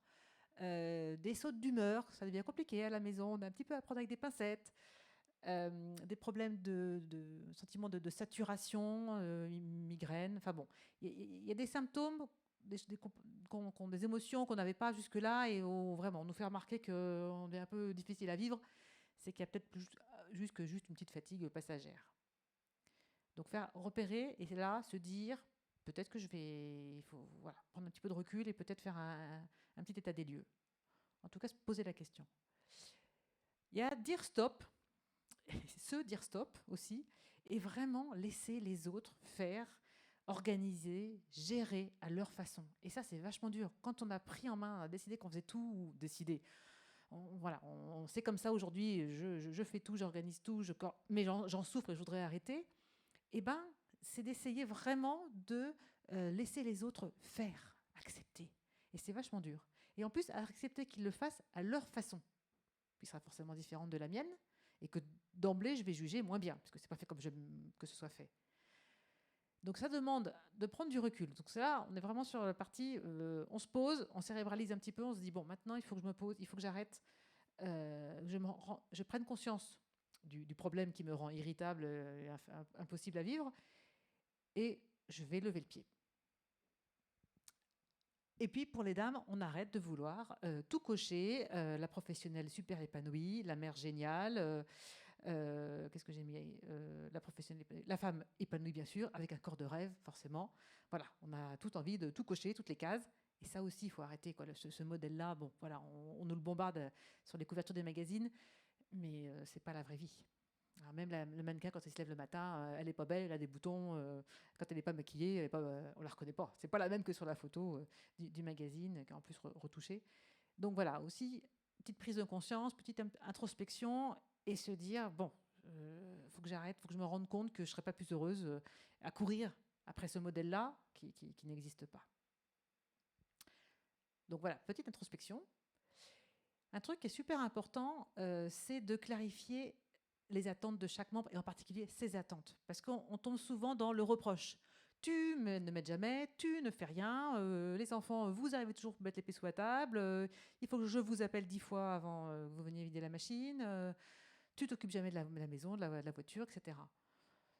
des sautes d'humeur, ça devient compliqué à la maison, on a un petit peu à prendre avec des pincettes, des problèmes de sentiment de saturation, migraine, enfin bon, il y a des symptômes, des émotions qu'on n'avait pas jusque-là et vraiment on nous fait remarquer qu'on est un peu difficile à vivre, c'est qu'il y a peut-être plus que juste une petite fatigue passagère. Donc faire repérer et là se dire peut-être que il faut prendre un petit peu de recul et peut-être faire un petit état des lieux. En tout cas, se poser la question. Il y a dire stop, se dire stop aussi, et vraiment laisser les autres faire, organiser, gérer à leur façon. Et ça, c'est vachement dur. Quand on a pris en main, à décider qu'on faisait tout, ou décider, c'est comme ça aujourd'hui, je fais tout, j'organise tout, mais j'en souffre et je voudrais arrêter. Eh bien, c'est d'essayer vraiment de laisser les autres faire, accepter. Et c'est vachement dur. Et en plus, accepter qu'ils le fassent à leur façon, qui sera forcément différente de la mienne, et que d'emblée, je vais juger moins bien, puisque ce n'est pas fait comme j'aime que ce soit fait. Donc ça demande de prendre du recul. Donc là, on est vraiment sur la partie, on se pose, on cérébralise un petit peu, on se dit, bon, maintenant, il faut que je me pose, il faut que j'arrête, je prenne conscience du problème qui me rend irritable et impossible à vivre, et je vais lever le pied. Et puis pour les dames, on arrête de vouloir tout cocher, la professionnelle super épanouie, la mère géniale, qu'est-ce que j'ai mis la professionnelle, la femme épanouie bien sûr, avec un corps de rêve forcément. Voilà, on a toute envie de tout cocher, toutes les cases. Et ça aussi, il faut arrêter ce modèle-là. Bon, voilà, on nous le bombarde sur les couvertures des magazines, mais c'est pas la vraie vie. Alors même le mannequin, quand elle se lève le matin, elle n'est pas belle, elle a des boutons. Quand elle n'est pas maquillée, on ne la reconnaît pas. C'est pas la même que sur la photo du magazine, qui est en plus retouchée. Donc voilà, aussi, petite prise de conscience, petite introspection, et se dire, bon, faut que j'arrête, faut que je me rende compte que je ne serai pas plus heureuse à courir après ce modèle-là qui n'existe pas. Donc voilà, petite introspection. Un truc qui est super important, c'est de clarifier les attentes de chaque membre, et en particulier ses attentes. Parce qu'on tombe souvent dans le reproche. Tu ne m'aides jamais, tu ne fais rien, les enfants, vous arrivez toujours à mettre les pieds sous la table, il faut que je vous appelle 10 fois avant que vous veniez vider la machine, tu t'occupes jamais de la maison, de la voiture, etc.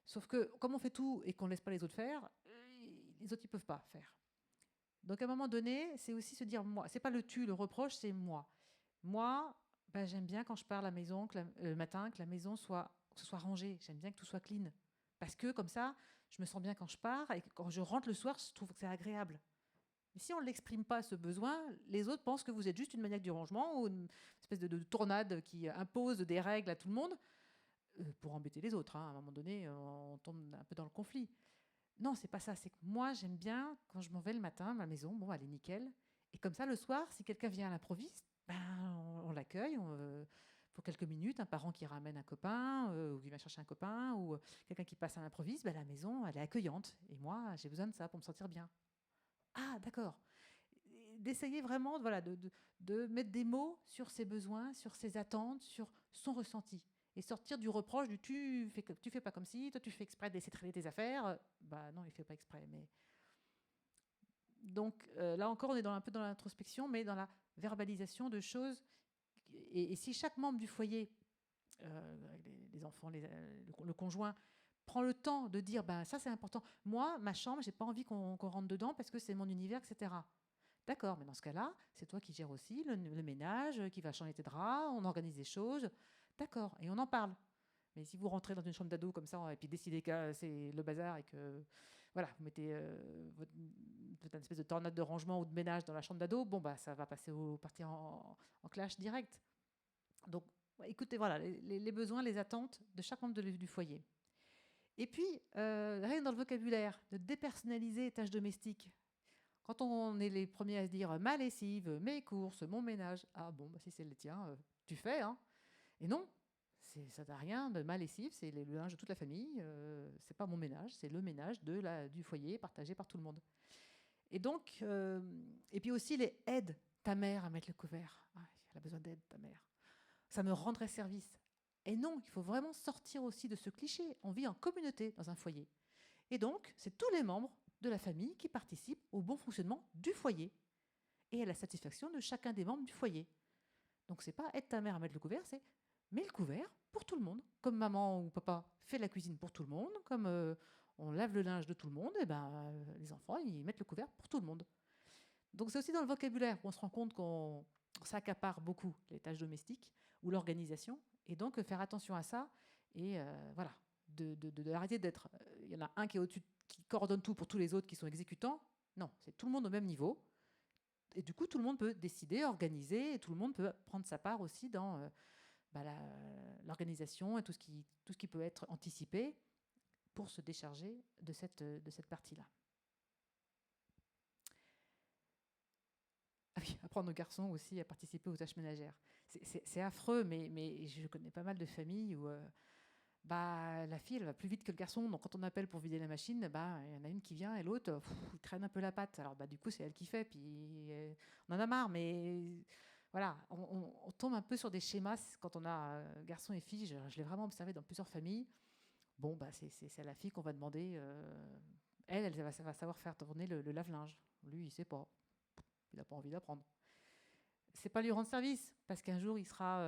Sauf que, comme on fait tout et qu'on ne laisse pas les autres faire, les autres, ils ne peuvent pas faire. Donc, à un moment donné, c'est aussi se dire, moi, c'est pas le tu, le reproche, c'est moi. Moi, j'aime bien quand je pars à la maison, le matin, que la maison que ce soit rangé. J'aime bien que tout soit clean. Parce que comme ça, je me sens bien quand je pars et que quand je rentre le soir, je trouve que c'est agréable. Mais si on ne l'exprime pas, ce besoin, les autres pensent que vous êtes juste une maniaque du rangement ou une espèce de tornade qui impose des règles à tout le monde pour embêter les autres. À un moment donné, on tombe un peu dans le conflit. Non, c'est pas ça. C'est que moi, j'aime bien quand je m'en vais le matin, ma maison, bon, elle est nickel. Et comme ça, le soir, si quelqu'un vient à l'improviste, on l'accueille pour quelques minutes, un parent qui ramène un copain ou qui vient chercher un copain ou quelqu'un qui passe à l'improviste, la maison, elle est accueillante. Et moi, j'ai besoin de ça pour me sentir bien. Ah, d'accord. D'essayer vraiment de mettre des mots sur ses besoins, sur ses attentes, sur son ressenti. Et sortir du reproche du tu fais pas comme si, toi tu fais exprès de laisser traîner tes affaires. Non, il fait pas exprès. Mais... Donc là encore, on est un peu dans l'introspection, mais dans la verbalisation de choses et si chaque membre du foyer, les enfants, le conjoint, prend le temps de dire ben, ça c'est important. Moi, ma chambre, j'ai pas envie qu'on rentre dedans parce que c'est mon univers, etc. D'accord, mais dans ce cas-là, c'est toi qui gères aussi le ménage, qui va changer tes draps, on organise des choses. D'accord, et on en parle. Mais si vous rentrez dans une chambre d'ado comme ça et puis décidez que c'est le bazar et que voilà, vous mettez une espèce de tornade de rangement ou de ménage dans la chambre d'ado, bon bah ça va partir en clash direct. Donc écoutez, voilà les besoins, les attentes de chaque membre du foyer. Et puis, rien dans le vocabulaire, de dépersonnaliser les tâches domestiques. Quand on est les premiers à se dire ma lessive, mes courses, mon ménage, ah bon, bah si c'est le tien, tu fais, hein. Et non, ça n'a rien de ma lessive, c'est le linge de toute la famille, c'est pas mon ménage, c'est le ménage du foyer partagé par tout le monde. Et donc, et puis aussi les aides ta mère à mettre le couvert. Ah, elle a besoin d'aide, ta mère. Ça me rendrait service. Et non, il faut vraiment sortir aussi de ce cliché. On vit en communauté dans un foyer. Et donc, c'est tous les membres de la famille qui participent au bon fonctionnement du foyer et à la satisfaction de chacun des membres du foyer. Donc, c'est pas aide ta mère à mettre le couvert, c'est mets le couvert pour tout le monde. Comme maman ou papa fait la cuisine pour tout le monde, comme on lave le linge de tout le monde, et ben, les enfants, ils mettent le couvert pour tout le monde. Donc, c'est aussi dans le vocabulaire où on se rend compte qu'on s'accapare beaucoup les tâches domestiques ou l'organisation. Et donc, faire attention à ça et voilà, d'arrêter d'être... Il y en a un qui est au-dessus, qui coordonne tout pour tous les autres qui sont exécutants. Non, c'est tout le monde au même niveau. Et du coup, tout le monde peut décider, organiser, et tout le monde peut prendre sa part aussi dans l'organisation et tout ce qui peut être anticipé pour se décharger de cette partie-là. Ah oui, apprendre aux garçons aussi à participer aux tâches ménagères. C'est affreux, mais je connais pas mal de familles où la fille, elle va plus vite que le garçon. Donc, quand on appelle pour vider la machine, il y en a une qui vient et l'autre, il traîne un peu la patte. Alors, du coup, c'est elle qui fait. Puis, on en a marre. Mais voilà, on tombe un peu sur des schémas quand on a garçon et fille. Je l'ai vraiment observé dans plusieurs familles. Bon, c'est à la fille qu'on va demander. Elle va savoir faire tourner le lave-linge. Lui, il sait pas. Il n'a pas envie d'apprendre. C'est pas lui rendre service, parce qu'un jour, il sera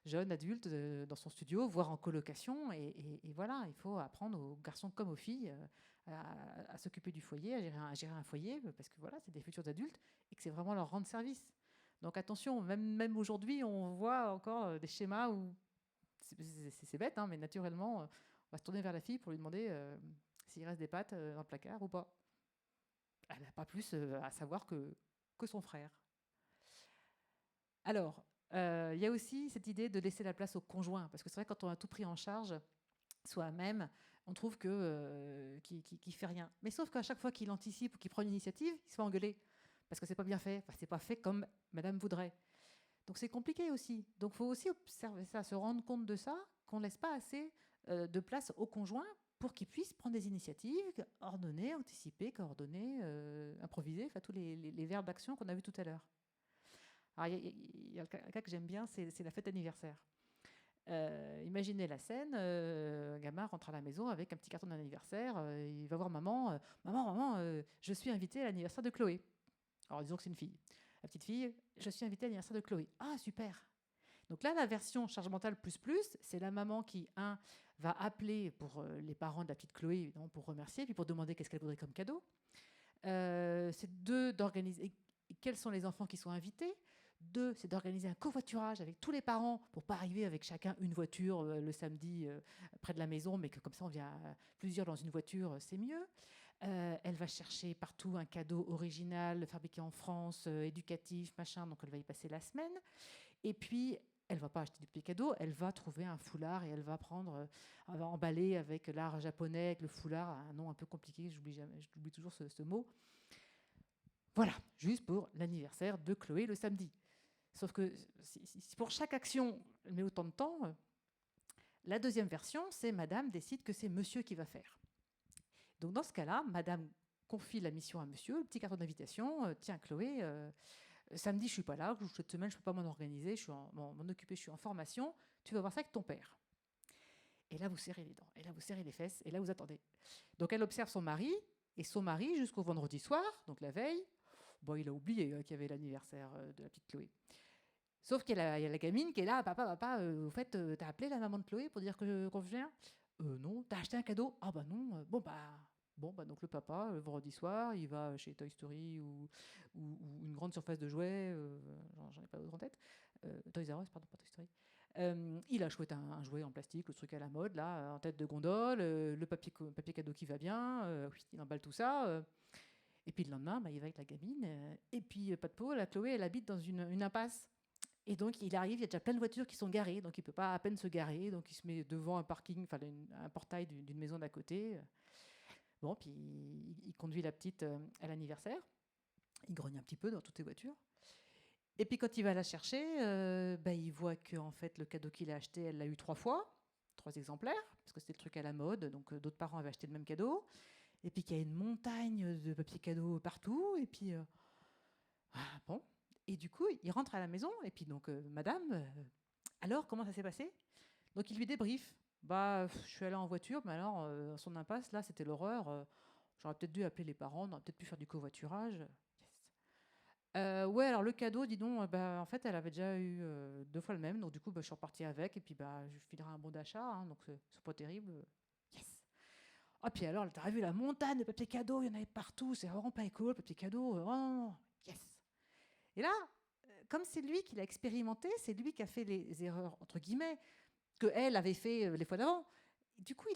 jeune, adulte, dans son studio, voire en colocation. Et voilà, il faut apprendre aux garçons comme aux filles à s'occuper du foyer, à gérer un foyer, parce que voilà, c'est des futurs adultes, et que c'est vraiment leur rendre service. Donc attention, même aujourd'hui, on voit encore des schémas où, c'est bête, hein, mais naturellement, on va se tourner vers la fille pour lui demander s'il reste des pâtes dans le placard ou pas. Elle n'a pas plus à savoir que son frère. Alors, il y a aussi cette idée de laisser la place au conjoint, parce que c'est vrai que quand on a tout pris en charge soi-même, on trouve qu'il ne fait rien. Mais sauf qu'à chaque fois qu'il anticipe ou qu'il prend une initiative, il se fait engueuler, parce que c'est pas bien fait, c'est pas fait comme madame voudrait. Donc c'est compliqué aussi. Donc il faut aussi observer ça, se rendre compte de ça, qu'on ne laisse pas assez de place au conjoint pour qu'il puisse prendre des initiatives, ordonner, anticiper, coordonner, improviser, tous les verbes d'action qu'on a vus tout à l'heure. Alors, il y a un cas que j'aime bien, c'est la fête d'anniversaire. Imaginez la scène, un gamin rentre à la maison avec un petit carton d'anniversaire, il va voir maman, maman, je suis invité à l'anniversaire de Chloé. Alors disons que c'est une fille. La petite fille, je suis invitée à l'anniversaire de Chloé. Ah, super. Donc là, la version charge mentale plus, c'est la maman qui, va appeler pour les parents de la petite Chloé, évidemment, pour remercier, puis pour demander qu'est-ce qu'elle voudrait comme cadeau. C'est 2, d'organiser quels sont les enfants qui sont invités. 2, c'est d'organiser un covoiturage avec tous les parents pour pas arriver avec chacun une voiture le samedi près de la maison, mais que comme ça on vient plusieurs dans une voiture, c'est mieux. Elle va chercher partout un cadeau original, fabriqué en France, éducatif, machin, donc elle va y passer la semaine. Et puis, elle ne va pas acheter du petit cadeau, elle va trouver un foulard et elle va emballer avec l'art japonais, avec le foulard, un nom un peu compliqué, j'oublie toujours ce mot. Voilà, juste pour l'anniversaire de Chloé le samedi. Sauf que si pour chaque action, elle met autant de temps, la deuxième version, c'est madame décide que c'est monsieur qui va faire. Donc dans ce cas-là, madame confie la mission à monsieur, le petit carton d'invitation, tiens Chloé, samedi je suis pas là, cette semaine je peux pas m'en organiser, m'en occuper, je suis en formation, tu vas voir ça avec ton père. Et là vous serrez les dents, et là vous serrez les fesses, et là vous attendez. Donc elle observe son mari, et son mari jusqu'au vendredi soir, donc la veille, il a oublié qu'il y avait l'anniversaire de la petite Chloé. Sauf qu'il y a la gamine qui est là, papa, au fait, t'as appelé la maman de Chloé pour dire qu'on vient? Non. T'as acheté un cadeau? Ah bah non. Bon, donc le papa, le vendredi soir, il va chez Toy Story ou une grande surface de jouets, j'en ai pas d'autres en tête, Toys R Us, pardon, pas Toy Story. Il a chouette un jouet en plastique, le truc à la mode, là, en tête de gondole, le papier cadeau qui va bien, oui, il emballe tout ça. Et puis le lendemain, il va avec la gamine, et puis pas de peau, la Chloé, elle habite dans une impasse. Et donc, il arrive, il y a déjà plein de voitures qui sont garées, donc il ne peut pas à peine se garer, donc il se met devant un parking, enfin un portail d'une maison d'à côté. Bon, puis il conduit la petite à l'anniversaire, il grogne un petit peu dans toutes les voitures. Et puis quand il va la chercher, il voit que en fait, le cadeau qu'il a acheté, elle l'a eu 3 fois, 3 exemplaires, parce que c'était le truc à la mode, donc d'autres parents avaient acheté le même cadeau. Et puis qu'il y a une montagne de papier cadeau partout, et puis... bon... Et du coup, il rentre à la maison, et puis donc, madame, alors, comment ça s'est passé? Donc, il lui débriefe. Je suis allée en voiture, mais alors, son impasse, là, c'était l'horreur. J'aurais peut-être dû appeler les parents, on aurait peut-être pu faire du covoiturage. Yes. Ouais, alors le cadeau, dis donc, en fait, elle avait déjà eu 2 fois le même, donc du coup, je suis repartie avec, et puis je filerai un bon d'achat, hein, donc c'est pas terrible. Yes. Ah, puis alors, t'as vu la montagne de papier cadeau, il y en avait partout, c'est vraiment pas écolo, le papier cadeau. Oh, non, yes. Et là, comme c'est lui qui l'a expérimenté, c'est lui qui a fait les erreurs, entre guillemets, qu'elle avait fait les fois d'avant. Du coup,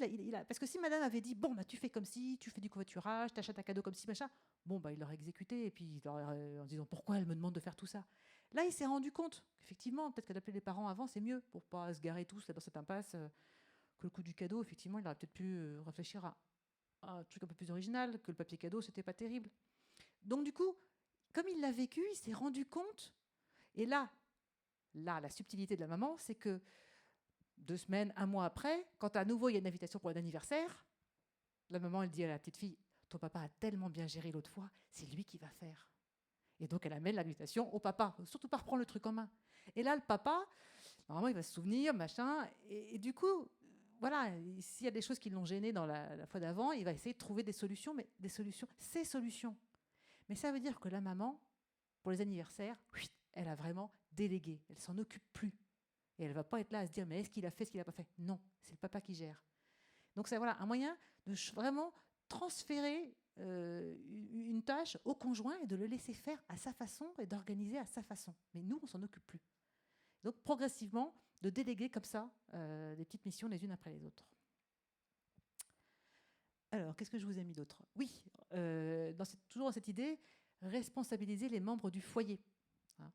parce que si madame avait dit, tu fais comme si, tu fais du covoiturage, t'achètes un cadeau comme si, machin, il l'aurait exécuté, et puis il aurait, en disant, pourquoi elle me demande de faire tout ça? Là, il s'est rendu compte qu'effectivement, peut-être qu'elle appelait les parents avant, c'est mieux, pour pas se garer tous là, dans cette impasse, que le coup du cadeau, effectivement, il aurait peut-être pu réfléchir à un truc un peu plus original, que le papier cadeau, c'était pas terrible. Donc du coup, comme il l'a vécu, il s'est rendu compte. Et là, la subtilité de la maman, c'est que 2 semaines, 1 mois après, quand à nouveau il y a une invitation pour un anniversaire, la maman, elle dit à la petite fille, ton papa a tellement bien géré l'autre fois, c'est lui qui va faire. Et donc elle amène l'invitation au papa, surtout pas reprendre le truc en main. Et là, le papa, normalement, il va se souvenir, machin, et du coup, voilà, s'il y a des choses qui l'ont gêné dans la fois d'avant, il va essayer de trouver des solutions, ces solutions. Mais ça veut dire que la maman, pour les anniversaires, elle a vraiment délégué. Elle s'en occupe plus. Et elle ne va pas être là à se dire, mais est-ce qu'il a fait ce qu'il n'a pas fait? Non, c'est le papa qui gère. Donc c'est un moyen de vraiment transférer une tâche au conjoint et de le laisser faire à sa façon et d'organiser à sa façon. Mais nous, on ne s'en occupe plus. Donc progressivement, de déléguer comme ça des petites missions les unes après les autres. Alors, qu'est-ce que je vous ai mis d'autre? Oui, toujours dans cette idée, responsabiliser les membres du foyer. Hein.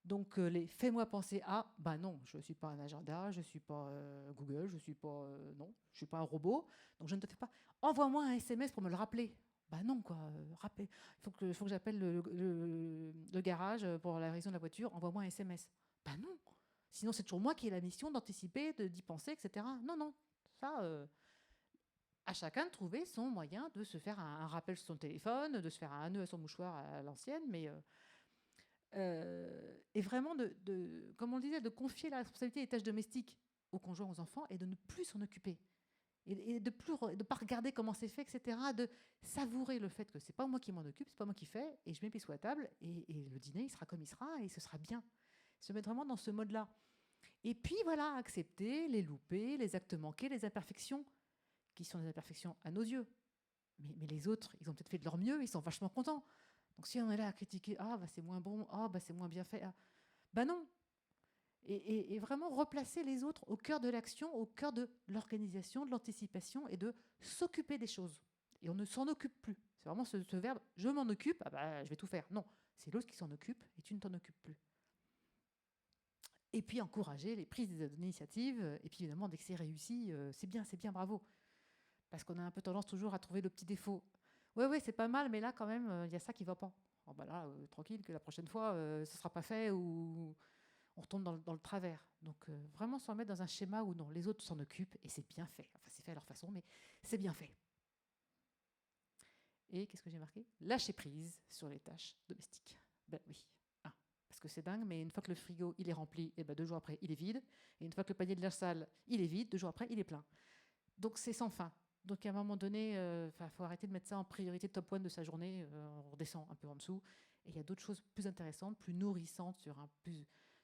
Donc, fais-moi penser à, non, je ne suis pas un agenda, je ne suis pas Google, je ne suis pas, non, je suis pas un robot, donc je ne te fais pas. Envoie-moi un SMS pour me le rappeler. Non, quoi, rappel. Il faut que j'appelle le garage pour la révision de la voiture, envoie-moi un SMS. Non, sinon c'est toujours moi qui ai la mission d'anticiper, d'y penser, etc. Non, ça... à chacun de trouver son moyen de se faire un rappel sur son téléphone, de se faire un nœud à son mouchoir à l'ancienne, mais et vraiment comme on le disait, de confier la responsabilité des tâches domestiques aux conjoints, aux enfants, et de ne plus s'en occuper, et de ne pas regarder comment c'est fait, etc., de savourer le fait que c'est pas moi qui m'en occupe, c'est pas moi qui fais, et je mets mes pieds à table, et le dîner, il sera comme il sera, et ce sera bien. Se mettre vraiment dans ce mode-là. Et puis voilà, accepter les loupés, les actes manqués, les imperfections, qui sont des imperfections à nos yeux. Mais les autres, ils ont peut-être fait de leur mieux, ils sont vachement contents. Donc si on est là à critiquer, c'est moins bon, c'est moins bien fait, non. Et vraiment replacer les autres au cœur de l'action, au cœur de l'organisation, de l'anticipation et de s'occuper des choses. Et on ne s'en occupe plus. C'est vraiment ce verbe, je m'en occupe, je vais tout faire. Non, c'est l'autre qui s'en occupe et tu ne t'en occupes plus. Et puis encourager les prises d'initiative, et puis évidemment, dès que c'est réussi, c'est bien, bravo. Parce qu'on a un peu tendance toujours à trouver le petit défaut. Ouais, c'est pas mal, mais là, quand même, il y a ça qui va pas. Tranquille, que la prochaine fois, ce ne sera pas fait ou on retombe dans le travers. Donc, vraiment se remettre dans un schéma où non, les autres s'en occupent et c'est bien fait. Enfin, c'est fait à leur façon, mais c'est bien fait. Et qu'est-ce que j'ai marqué? Lâcher prise sur les tâches domestiques. Oui. Parce que c'est dingue, mais une fois que le frigo il est rempli, 2 jours après, il est vide. Et une fois que le panier de linge sale, il est vide, 2 jours après, il est plein. Donc, c'est sans fin. Donc, à un moment donné, faut arrêter de mettre ça en priorité top 1 de sa journée. On redescend un peu en dessous. Et il y a d'autres choses plus intéressantes, plus nourrissantes,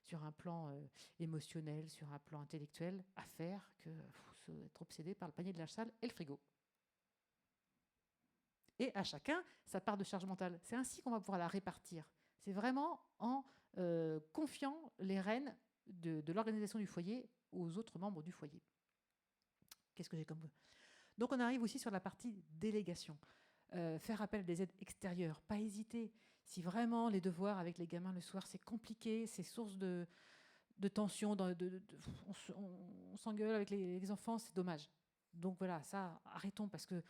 sur un plan émotionnel, sur un plan intellectuel à faire que être obsédé par le panier de linge sale et le frigo. Et à chacun sa part de charge mentale. C'est ainsi qu'on va pouvoir la répartir. C'est vraiment en confiant les rênes de l'organisation du foyer aux autres membres du foyer. Qu'est-ce que j'ai comme... Donc on arrive aussi sur la partie délégation. Faire appel à des aides extérieures, pas hésiter. Si vraiment les devoirs avec les gamins le soir, c'est compliqué, c'est source de tension, on s'engueule avec les enfants, c'est dommage. Donc voilà, ça, arrêtons parce que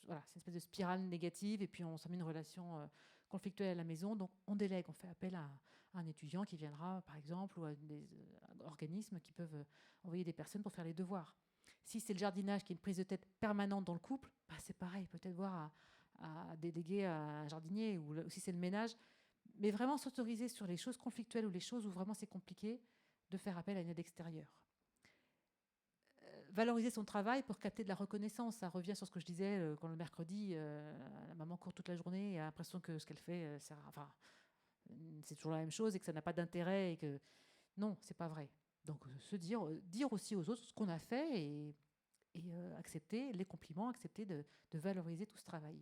voilà, c'est une espèce de spirale négative et puis on s'en met une relation conflictuelle à la maison. Donc on délègue, on fait appel à un étudiant qui viendra, par exemple, ou à des organismes qui peuvent envoyer des personnes pour faire les devoirs. Si c'est le jardinage qui est une prise de tête permanente dans le couple, bah c'est pareil, peut-être voir à déléguer à un jardinier, ou si c'est le ménage, mais vraiment s'autoriser sur les choses conflictuelles ou les choses où vraiment c'est compliqué, de faire appel à une aide extérieure. Valoriser son travail pour capter de la reconnaissance, ça revient sur ce que je disais quand le mercredi, la maman court toute la journée et a l'impression que ce qu'elle fait, c'est toujours la même chose et que ça n'a pas d'intérêt et que non, c'est pas vrai. Donc dire aussi aux autres ce qu'on a fait et accepter les compliments, accepter de valoriser tout ce travail.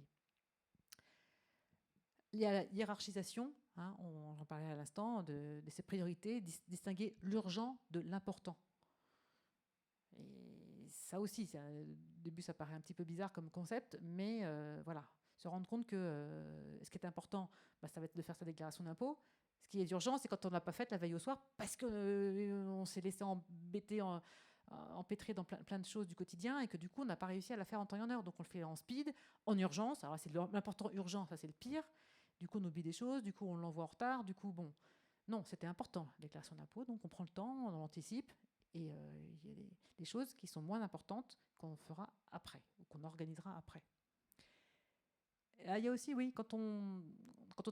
Il y a la hiérarchisation, on en parlait à l'instant, de ces priorités, distinguer l'urgent de l'important. Et ça aussi, au début ça paraît un petit peu bizarre comme concept, mais voilà, se rendre compte que ce qui est important, ça va être de faire sa déclaration d'impôt. Ce qui est urgent, c'est quand on n'a pas fait la veille au soir parce qu'on s'est laissé embêter, empêtré dans plein de choses du quotidien et que du coup on n'a pas réussi à la faire en temps et en heure. Donc on le fait en speed, en urgence. Alors c'est l'important urgent, ça c'est le pire. Du coup on oublie des choses, du coup on l'envoie en retard, du coup bon. Non, c'était important, la déclaration d'impôt, donc on prend le temps, on anticipe. Et il y a des choses qui sont moins importantes qu'on fera après, ou qu'on organisera après. Il y a aussi, oui, quand on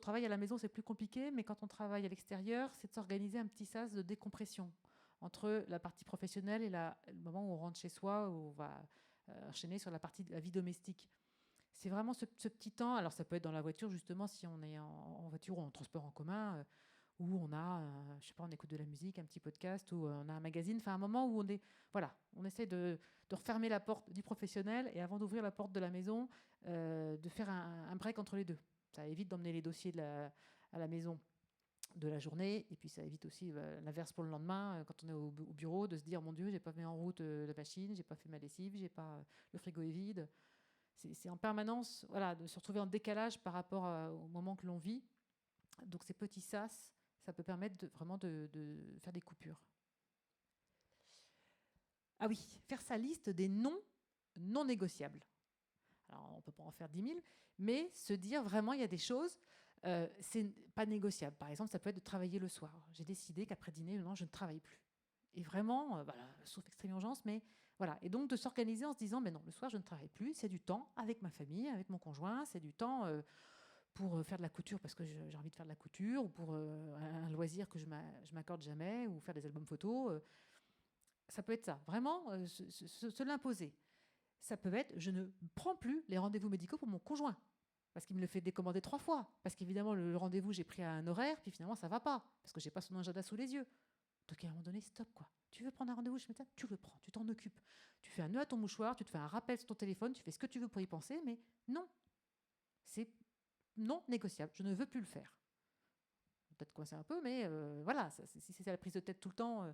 travaille à la maison, c'est plus compliqué, mais quand on travaille à l'extérieur, c'est de s'organiser un petit sas de décompression entre la partie professionnelle et le moment où on rentre chez soi, où on va enchaîner sur la partie de la vie domestique. C'est vraiment ce petit temps, alors ça peut être dans la voiture, justement, si on est en voiture ou en transport en commun, où on a, je sais pas, on écoute de la musique, un petit podcast, ou on a un magazine, enfin un moment où on essaie de refermer la porte du professionnel et avant d'ouvrir la porte de la maison, de faire un break entre les deux. Ça évite d'emmener les dossiers à la maison de la journée, et puis ça évite aussi l'inverse pour le lendemain, quand on est au bureau, de se dire, mon Dieu, j'ai pas mis en route la machine, j'ai pas fait ma lessive, le frigo est vide. C'est en permanence, voilà, de se retrouver en décalage par rapport au moment que l'on vit. Donc ces petits sas, ça peut permettre vraiment de faire des coupures. Ah oui, faire sa liste des non négociables. Alors, on ne peut pas en faire 10 000, mais se dire vraiment, il y a des choses, c'est pas négociable. Par exemple, ça peut être de travailler le soir. J'ai décidé qu'après dîner, non, je ne travaille plus. Et vraiment, sauf extrême urgence, mais voilà. Et donc, de s'organiser en se disant, mais non, le soir, je ne travaille plus, c'est du temps avec ma famille, avec mon conjoint, c'est du temps pour faire de la couture parce que j'ai envie de faire de la couture, ou pour un loisir que je m'accorde jamais, ou faire des albums photos. Ça peut être ça. Vraiment, se l'imposer. Ça peut être, je ne prends plus les rendez-vous médicaux pour mon conjoint, parce qu'il me le fait décommander 3 fois. Parce qu'évidemment, le rendez-vous, j'ai pris à un horaire, puis finalement, ça ne va pas, parce que je n'ai pas son agenda sous les yeux. Donc à un moment donné, stop, quoi. Tu veux prendre un rendez-vous chez le médecin ? Tu le prends, tu t'en occupes. Tu fais un nœud à ton mouchoir, tu te fais un rappel sur ton téléphone, tu fais ce que tu veux pour y penser, mais non. C'est non négociable, je ne veux plus le faire. Peut-être coincer un peu, mais voilà, si c'est la prise de tête tout le temps,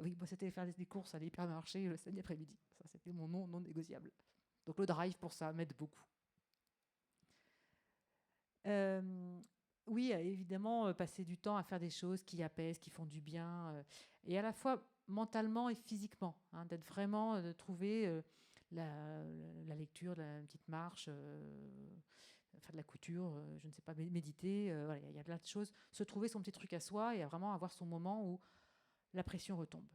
oui, moi c'était faire des courses à l'hypermarché le samedi après-midi. Ça, c'était mon non négociable. Donc le drive pour ça m'aide beaucoup. Oui, évidemment, passer du temps à faire des choses qui apaisent, qui font du bien, et à la fois mentalement et physiquement, d'être vraiment, de trouver la lecture, une petite marche, faire de la couture, je ne sais pas, méditer, voilà, il y a plein de choses. Se trouver son petit truc à soi et vraiment avoir son moment où la pression retombe.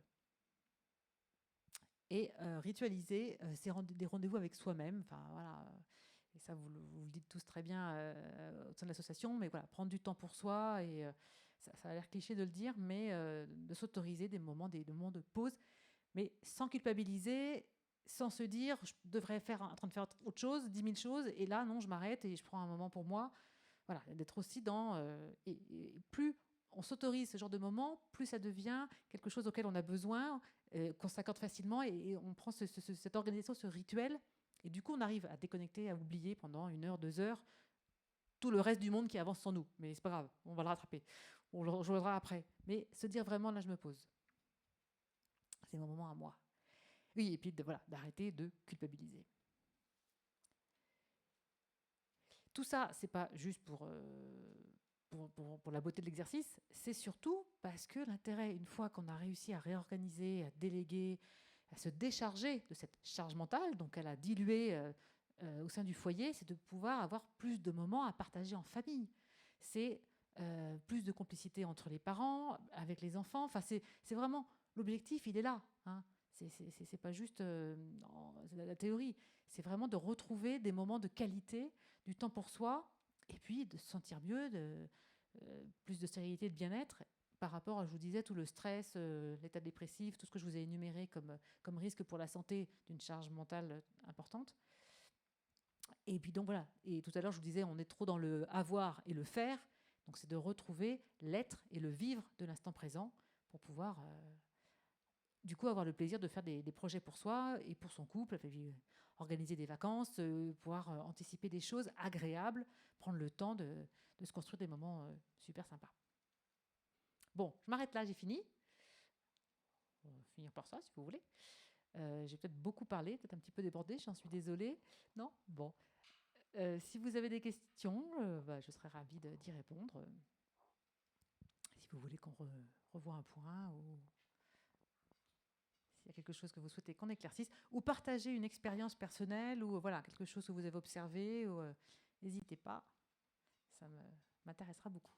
Et ritualiser des rendez-vous avec soi-même, enfin voilà. Et ça, vous le dites tous très bien au sein de l'association, mais voilà, prendre du temps pour soi, et ça a l'air cliché de le dire, mais de s'autoriser des moments de pause, mais sans culpabiliser, sans se dire, je devrais en train de faire autre chose, 10 000 choses, et là, non, je m'arrête et je prends un moment pour moi. Voilà, d'être aussi dans... et plus on s'autorise ce genre de moment, plus ça devient quelque chose auquel on a besoin, qu'on s'accorde facilement, et on prend cette organisation, ce rituel, et du coup on arrive à déconnecter, à oublier pendant 1 heure, 2 heures, tout le reste du monde qui avance sans nous. Mais c'est pas grave, on va le rattraper. On le rejoindra après. Mais se dire vraiment, là je me pose. C'est mon moment à moi. Oui, et puis d'arrêter de culpabiliser. Tout ça, c'est pas juste pour la beauté de l'exercice, c'est surtout parce que l'intérêt, une fois qu'on a réussi à réorganiser, à déléguer, à se décharger de cette charge mentale, donc à la diluer au sein du foyer, c'est de pouvoir avoir plus de moments à partager en famille. C'est plus de complicité entre les parents, avec les enfants. Enfin, c'est vraiment l'objectif, il est là. Hein. C'est pas juste la théorie. C'est vraiment de retrouver des moments de qualité, du temps pour soi, et puis de se sentir mieux, plus de sérénité, de bien-être par rapport, je vous disais, tout le stress, l'état dépressif, tout ce que je vous ai énuméré comme risque pour la santé d'une charge mentale importante. Et puis donc voilà, et tout à l'heure je vous disais, on est trop dans le avoir et le faire, donc c'est de retrouver l'être et le vivre de l'instant présent pour pouvoir du coup avoir le plaisir de faire des projets pour soi et pour son couple, organiser des vacances, pouvoir anticiper des choses agréables, prendre le temps de se construire des moments super sympas. Bon, je m'arrête là, j'ai fini. On va finir par ça si vous voulez. J'ai peut-être beaucoup parlé, peut-être un petit peu débordé, j'en suis désolée. Non ? Bon. Si vous avez des questions, je serais ravie d'y répondre. Si vous voulez qu'on revoie un point ou s'il y a quelque chose que vous souhaitez qu'on éclaircisse, ou partager une expérience personnelle ou voilà, quelque chose que vous avez observé, n'hésitez pas, ça m'intéressera beaucoup.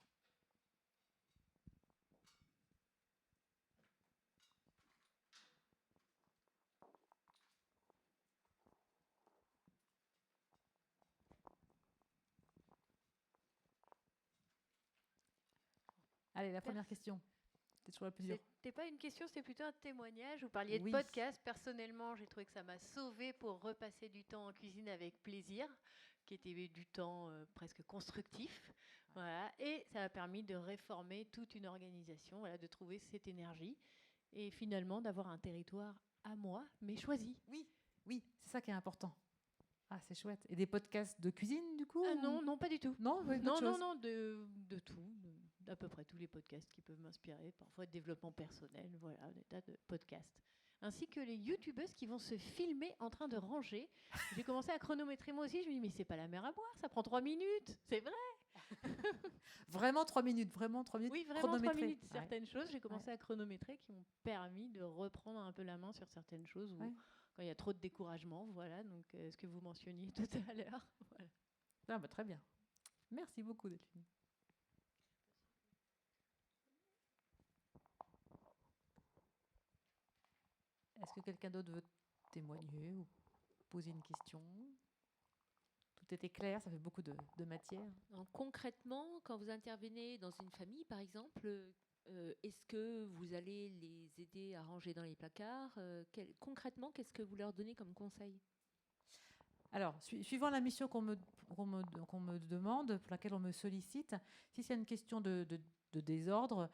Allez, la première question. C'est toujours la plus dure. C'était pas une question, c'était plutôt un témoignage. Vous parliez de podcast. Personnellement, j'ai trouvé que ça m'a sauvée pour repasser du temps en cuisine avec plaisir, qui était du temps presque constructif. Voilà. Et ça m'a permis de réformer toute une organisation, voilà, de trouver cette énergie et finalement d'avoir un territoire à moi, mais choisi. Oui, c'est ça qui est important. Ah, c'est chouette. Et des podcasts de cuisine, du coup Non, pas du tout. Non, non, de tout. À peu près tous les podcasts qui peuvent m'inspirer, parfois de développement personnel, voilà, des tas de podcasts. Ainsi que les youtubeuses qui vont se filmer en train de ranger. J'ai commencé à chronométrer moi aussi, je me dis mais c'est pas la mer à boire, ça prend 3 minutes, c'est vrai. Vraiment 3 minutes, Oui, vraiment 3 minutes, certaines choses, j'ai commencé à chronométrer qui m'ont permis de reprendre un peu la main sur certaines choses où, quand il y a trop de découragement, voilà, donc ce que vous mentionniez tout à l'heure. Voilà. Ah, très bien. Merci beaucoup, Delphine. Est-ce que quelqu'un d'autre veut témoigner ou poser une question ? Tout était clair, ça fait beaucoup de matière. Donc, concrètement, quand vous intervenez dans une famille, par exemple, est-ce que vous allez les aider à ranger dans les placards ? Concrètement, qu'est-ce que vous leur donnez comme conseil ? Alors, suivant la mission qu'on me demande, pour laquelle on me sollicite, si c'est une question de désordre,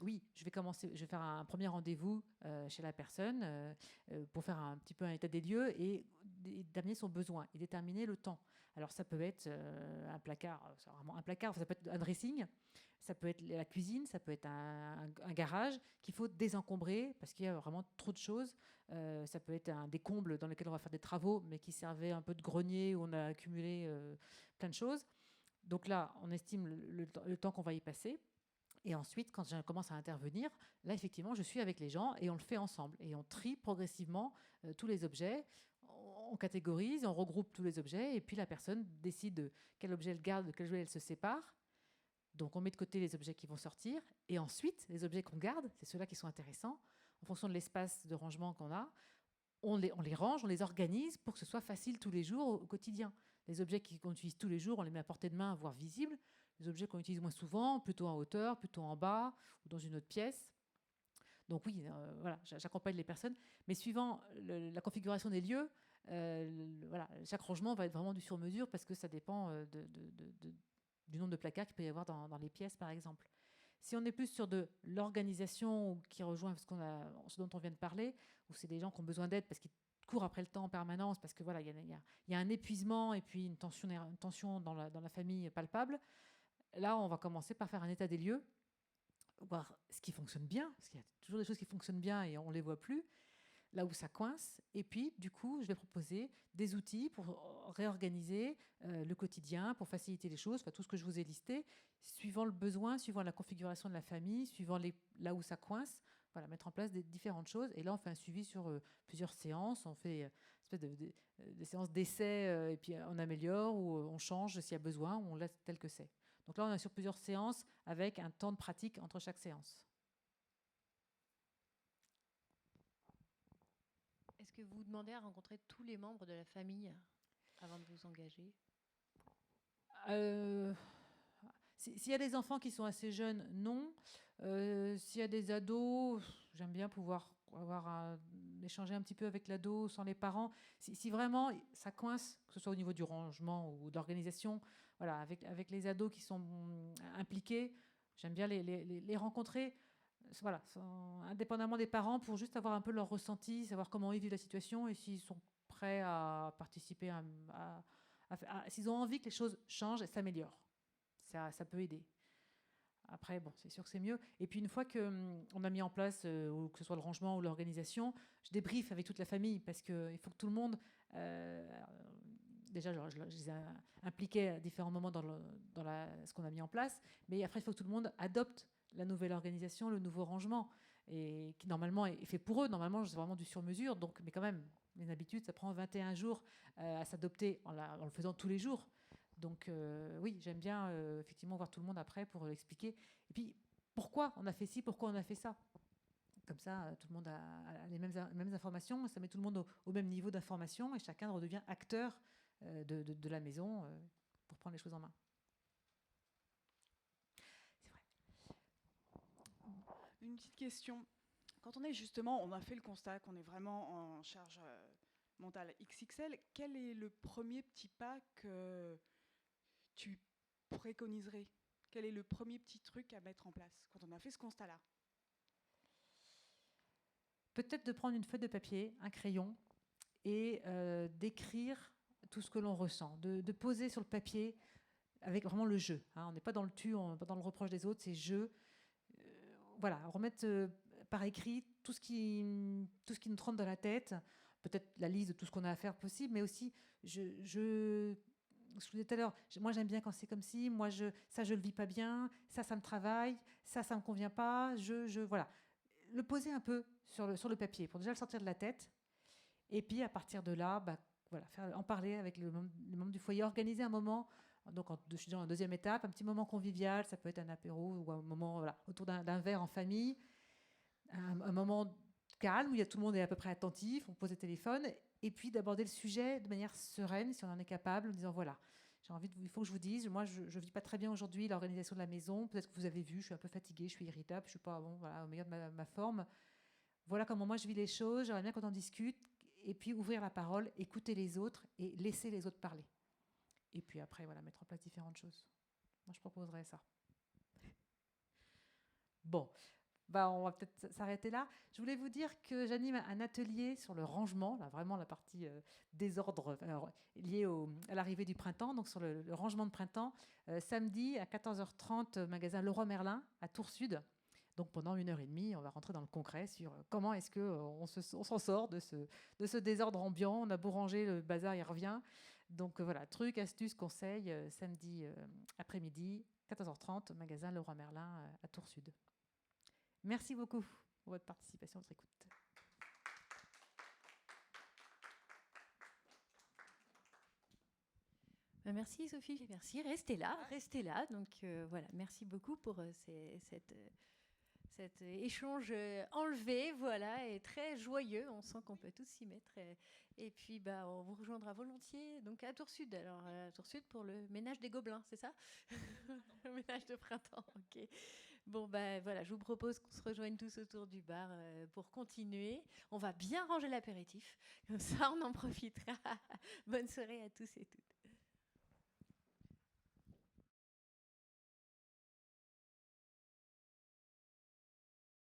oui, je vais faire un premier rendez-vous chez la personne pour faire un petit peu un état des lieux et d'amener son besoin et déterminer le temps. Alors ça peut être un placard, c'est vraiment un placard, ça peut être un dressing, ça peut être la cuisine, ça peut être un garage qu'il faut désencombrer parce qu'il y a vraiment trop de choses. Ça peut être des combles dans lesquels on va faire des travaux mais qui servaient un peu de grenier où on a accumulé plein de choses. Donc là, on estime le temps qu'on va y passer. Et ensuite, quand je commence à intervenir, là, effectivement, je suis avec les gens et on le fait ensemble. Et on trie progressivement tous les objets, on catégorise, on regroupe tous les objets, et puis la personne décide de quel objet elle garde, de quel objet elle se sépare. Donc, on met de côté les objets qui vont sortir. Et ensuite, les objets qu'on garde, c'est ceux-là qui sont intéressants, en fonction de l'espace de rangement qu'on a, on les range, on les organise pour que ce soit facile tous les jours au quotidien. Les objets qu'on utilise tous les jours, on les met à portée de main, voire visibles. Les objets qu'on utilise moins souvent, plutôt en hauteur, plutôt en bas ou dans une autre pièce. Donc oui, voilà, j'accompagne les personnes. Mais suivant la configuration des lieux, voilà, chaque rangement va être vraiment du sur-mesure parce que ça dépend du nombre de placards qu'il peut y avoir dans les pièces, par exemple. Si on est plus sur de l'organisation, ou qui rejoint ce dont on vient de parler, où c'est des gens qui ont besoin d'aide parce qu'ils courent après le temps en permanence, parce que voilà, il y a un épuisement et puis une tension dans la famille palpable, là, on va commencer par faire un état des lieux, voir ce qui fonctionne bien, parce qu'il y a toujours des choses qui fonctionnent bien et on ne les voit plus, là où ça coince. Et puis, du coup, je vais proposer des outils pour réorganiser le quotidien, pour faciliter les choses, tout ce que je vous ai listé, suivant le besoin, suivant la configuration de la famille, suivant là où ça coince. Voilà, mettre en place des différentes choses. Et là, on fait un suivi sur plusieurs séances. On fait des séances d'essai et puis on améliore ou on change s'il y a besoin, ou on laisse tel que c'est. Donc là, on est sur plusieurs séances avec un temps de pratique entre chaque séance. Est-ce que vous demandez à rencontrer tous les membres de la famille avant de vous engager? S'il y a des enfants qui sont assez jeunes, non. S'il y a des ados, j'aime bien pouvoir échanger un petit peu avec l'ado sans les parents. Si vraiment ça coince, que ce soit au niveau du rangement ou d'organisation, voilà, avec les ados qui sont impliqués, j'aime bien les rencontrer. Voilà, indépendamment des parents, pour juste avoir un peu leur ressenti, savoir comment ils vivent la situation et s'ils sont prêts à participer, s'ils ont envie que les choses changent et s'améliorent. Ça peut aider. Après, bon, c'est sûr que c'est mieux. Et puis une fois qu'on a mis en place, que ce soit le rangement ou l'organisation, je débriefe avec toute la famille parce qu'il faut que tout le monde... déjà, je les ai impliqués à différents moments dans ce qu'on a mis en place, mais après, il faut que tout le monde adopte la nouvelle organisation, le nouveau rangement, et qui normalement est fait pour eux. Normalement, c'est vraiment du sur-mesure, mais quand même, les habitudes, ça prend 21 jours à s'adopter en le faisant tous les jours. Donc oui, j'aime bien effectivement voir tout le monde après pour l'expliquer. Et puis, pourquoi on a fait ci, pourquoi on a fait ça. Comme ça, tout le monde a les mêmes informations, ça met tout le monde au même niveau d'information et chacun redevient acteur de la maison pour prendre les choses en main. Une petite question. Quand on a fait le constat qu'on est vraiment en charge mentale XXL, quel est le premier petit pas que tu préconiserais? Quel est le premier petit truc à mettre en place quand on a fait ce constat-là? Peut-être de prendre une feuille de papier, un crayon, et d'écrire tout ce que l'on ressent, de poser sur le papier avec vraiment le je. On n'est pas dans le tu, on n'est pas dans le reproche des autres, c'est je. Voilà, remettre par écrit tout ce qui nous trompe dans la tête, peut-être la liste de tout ce qu'on a à faire possible, mais aussi, je vous disais tout à l'heure, moi j'aime bien quand c'est comme si, moi ça je le vis pas bien, ça me travaille, ça me convient pas, voilà. Le poser un peu sur le papier pour déjà le sortir de la tête, et puis à partir de là, voilà, en parler avec les membres du foyer, organiser un moment. Donc, je suis dans la deuxième étape, un petit moment convivial, ça peut être un apéro ou un moment autour d'un verre en famille, un moment calme où tout le monde est à peu près attentif, on pose le téléphone, et puis d'aborder le sujet de manière sereine, si on en est capable, en disant voilà, il faut que je vous dise, moi je ne vis pas très bien aujourd'hui l'organisation de la maison, peut-être que vous avez vu, je suis un peu fatiguée, je suis irritable, je ne suis pas au meilleur de ma forme. Voilà comment moi je vis les choses, j'aimerais bien qu'on en discute, et puis ouvrir la parole, écouter les autres et laisser les autres parler. Et puis après, voilà, mettre en place différentes choses. Moi, je proposerais ça. Bon, on va peut-être s'arrêter là. Je voulais vous dire que j'anime un atelier sur le rangement, là, vraiment la partie désordre liée à l'arrivée du printemps, donc sur le rangement de printemps, samedi à 14h30, magasin Leroy Merlin à Tours Sud. Donc pendant 1h30, on va rentrer dans le concret sur comment est-ce qu'on s'en sort de ce désordre ambiant. On a beau ranger, le bazar, il revient. Donc voilà, trucs, astuces, conseils, samedi après-midi, 14h30, magasin Leroy Merlin à Tours Sud. Merci beaucoup pour votre participation, votre écoute. Merci Sophie, merci. Restez là. Donc voilà, merci beaucoup pour cet échange enlevé, voilà, et très joyeux. On sent qu'on peut tous s'y mettre. Et puis, on vous rejoindra volontiers donc à Tours Sud. Alors, à Tours Sud pour le ménage des gobelins, c'est ça? Le ménage de printemps, ok. Bon, voilà, je vous propose qu'on se rejoigne tous autour du bar pour continuer. On va bien ranger l'apéritif. Comme ça, on en profitera. Bonne soirée à tous et toutes.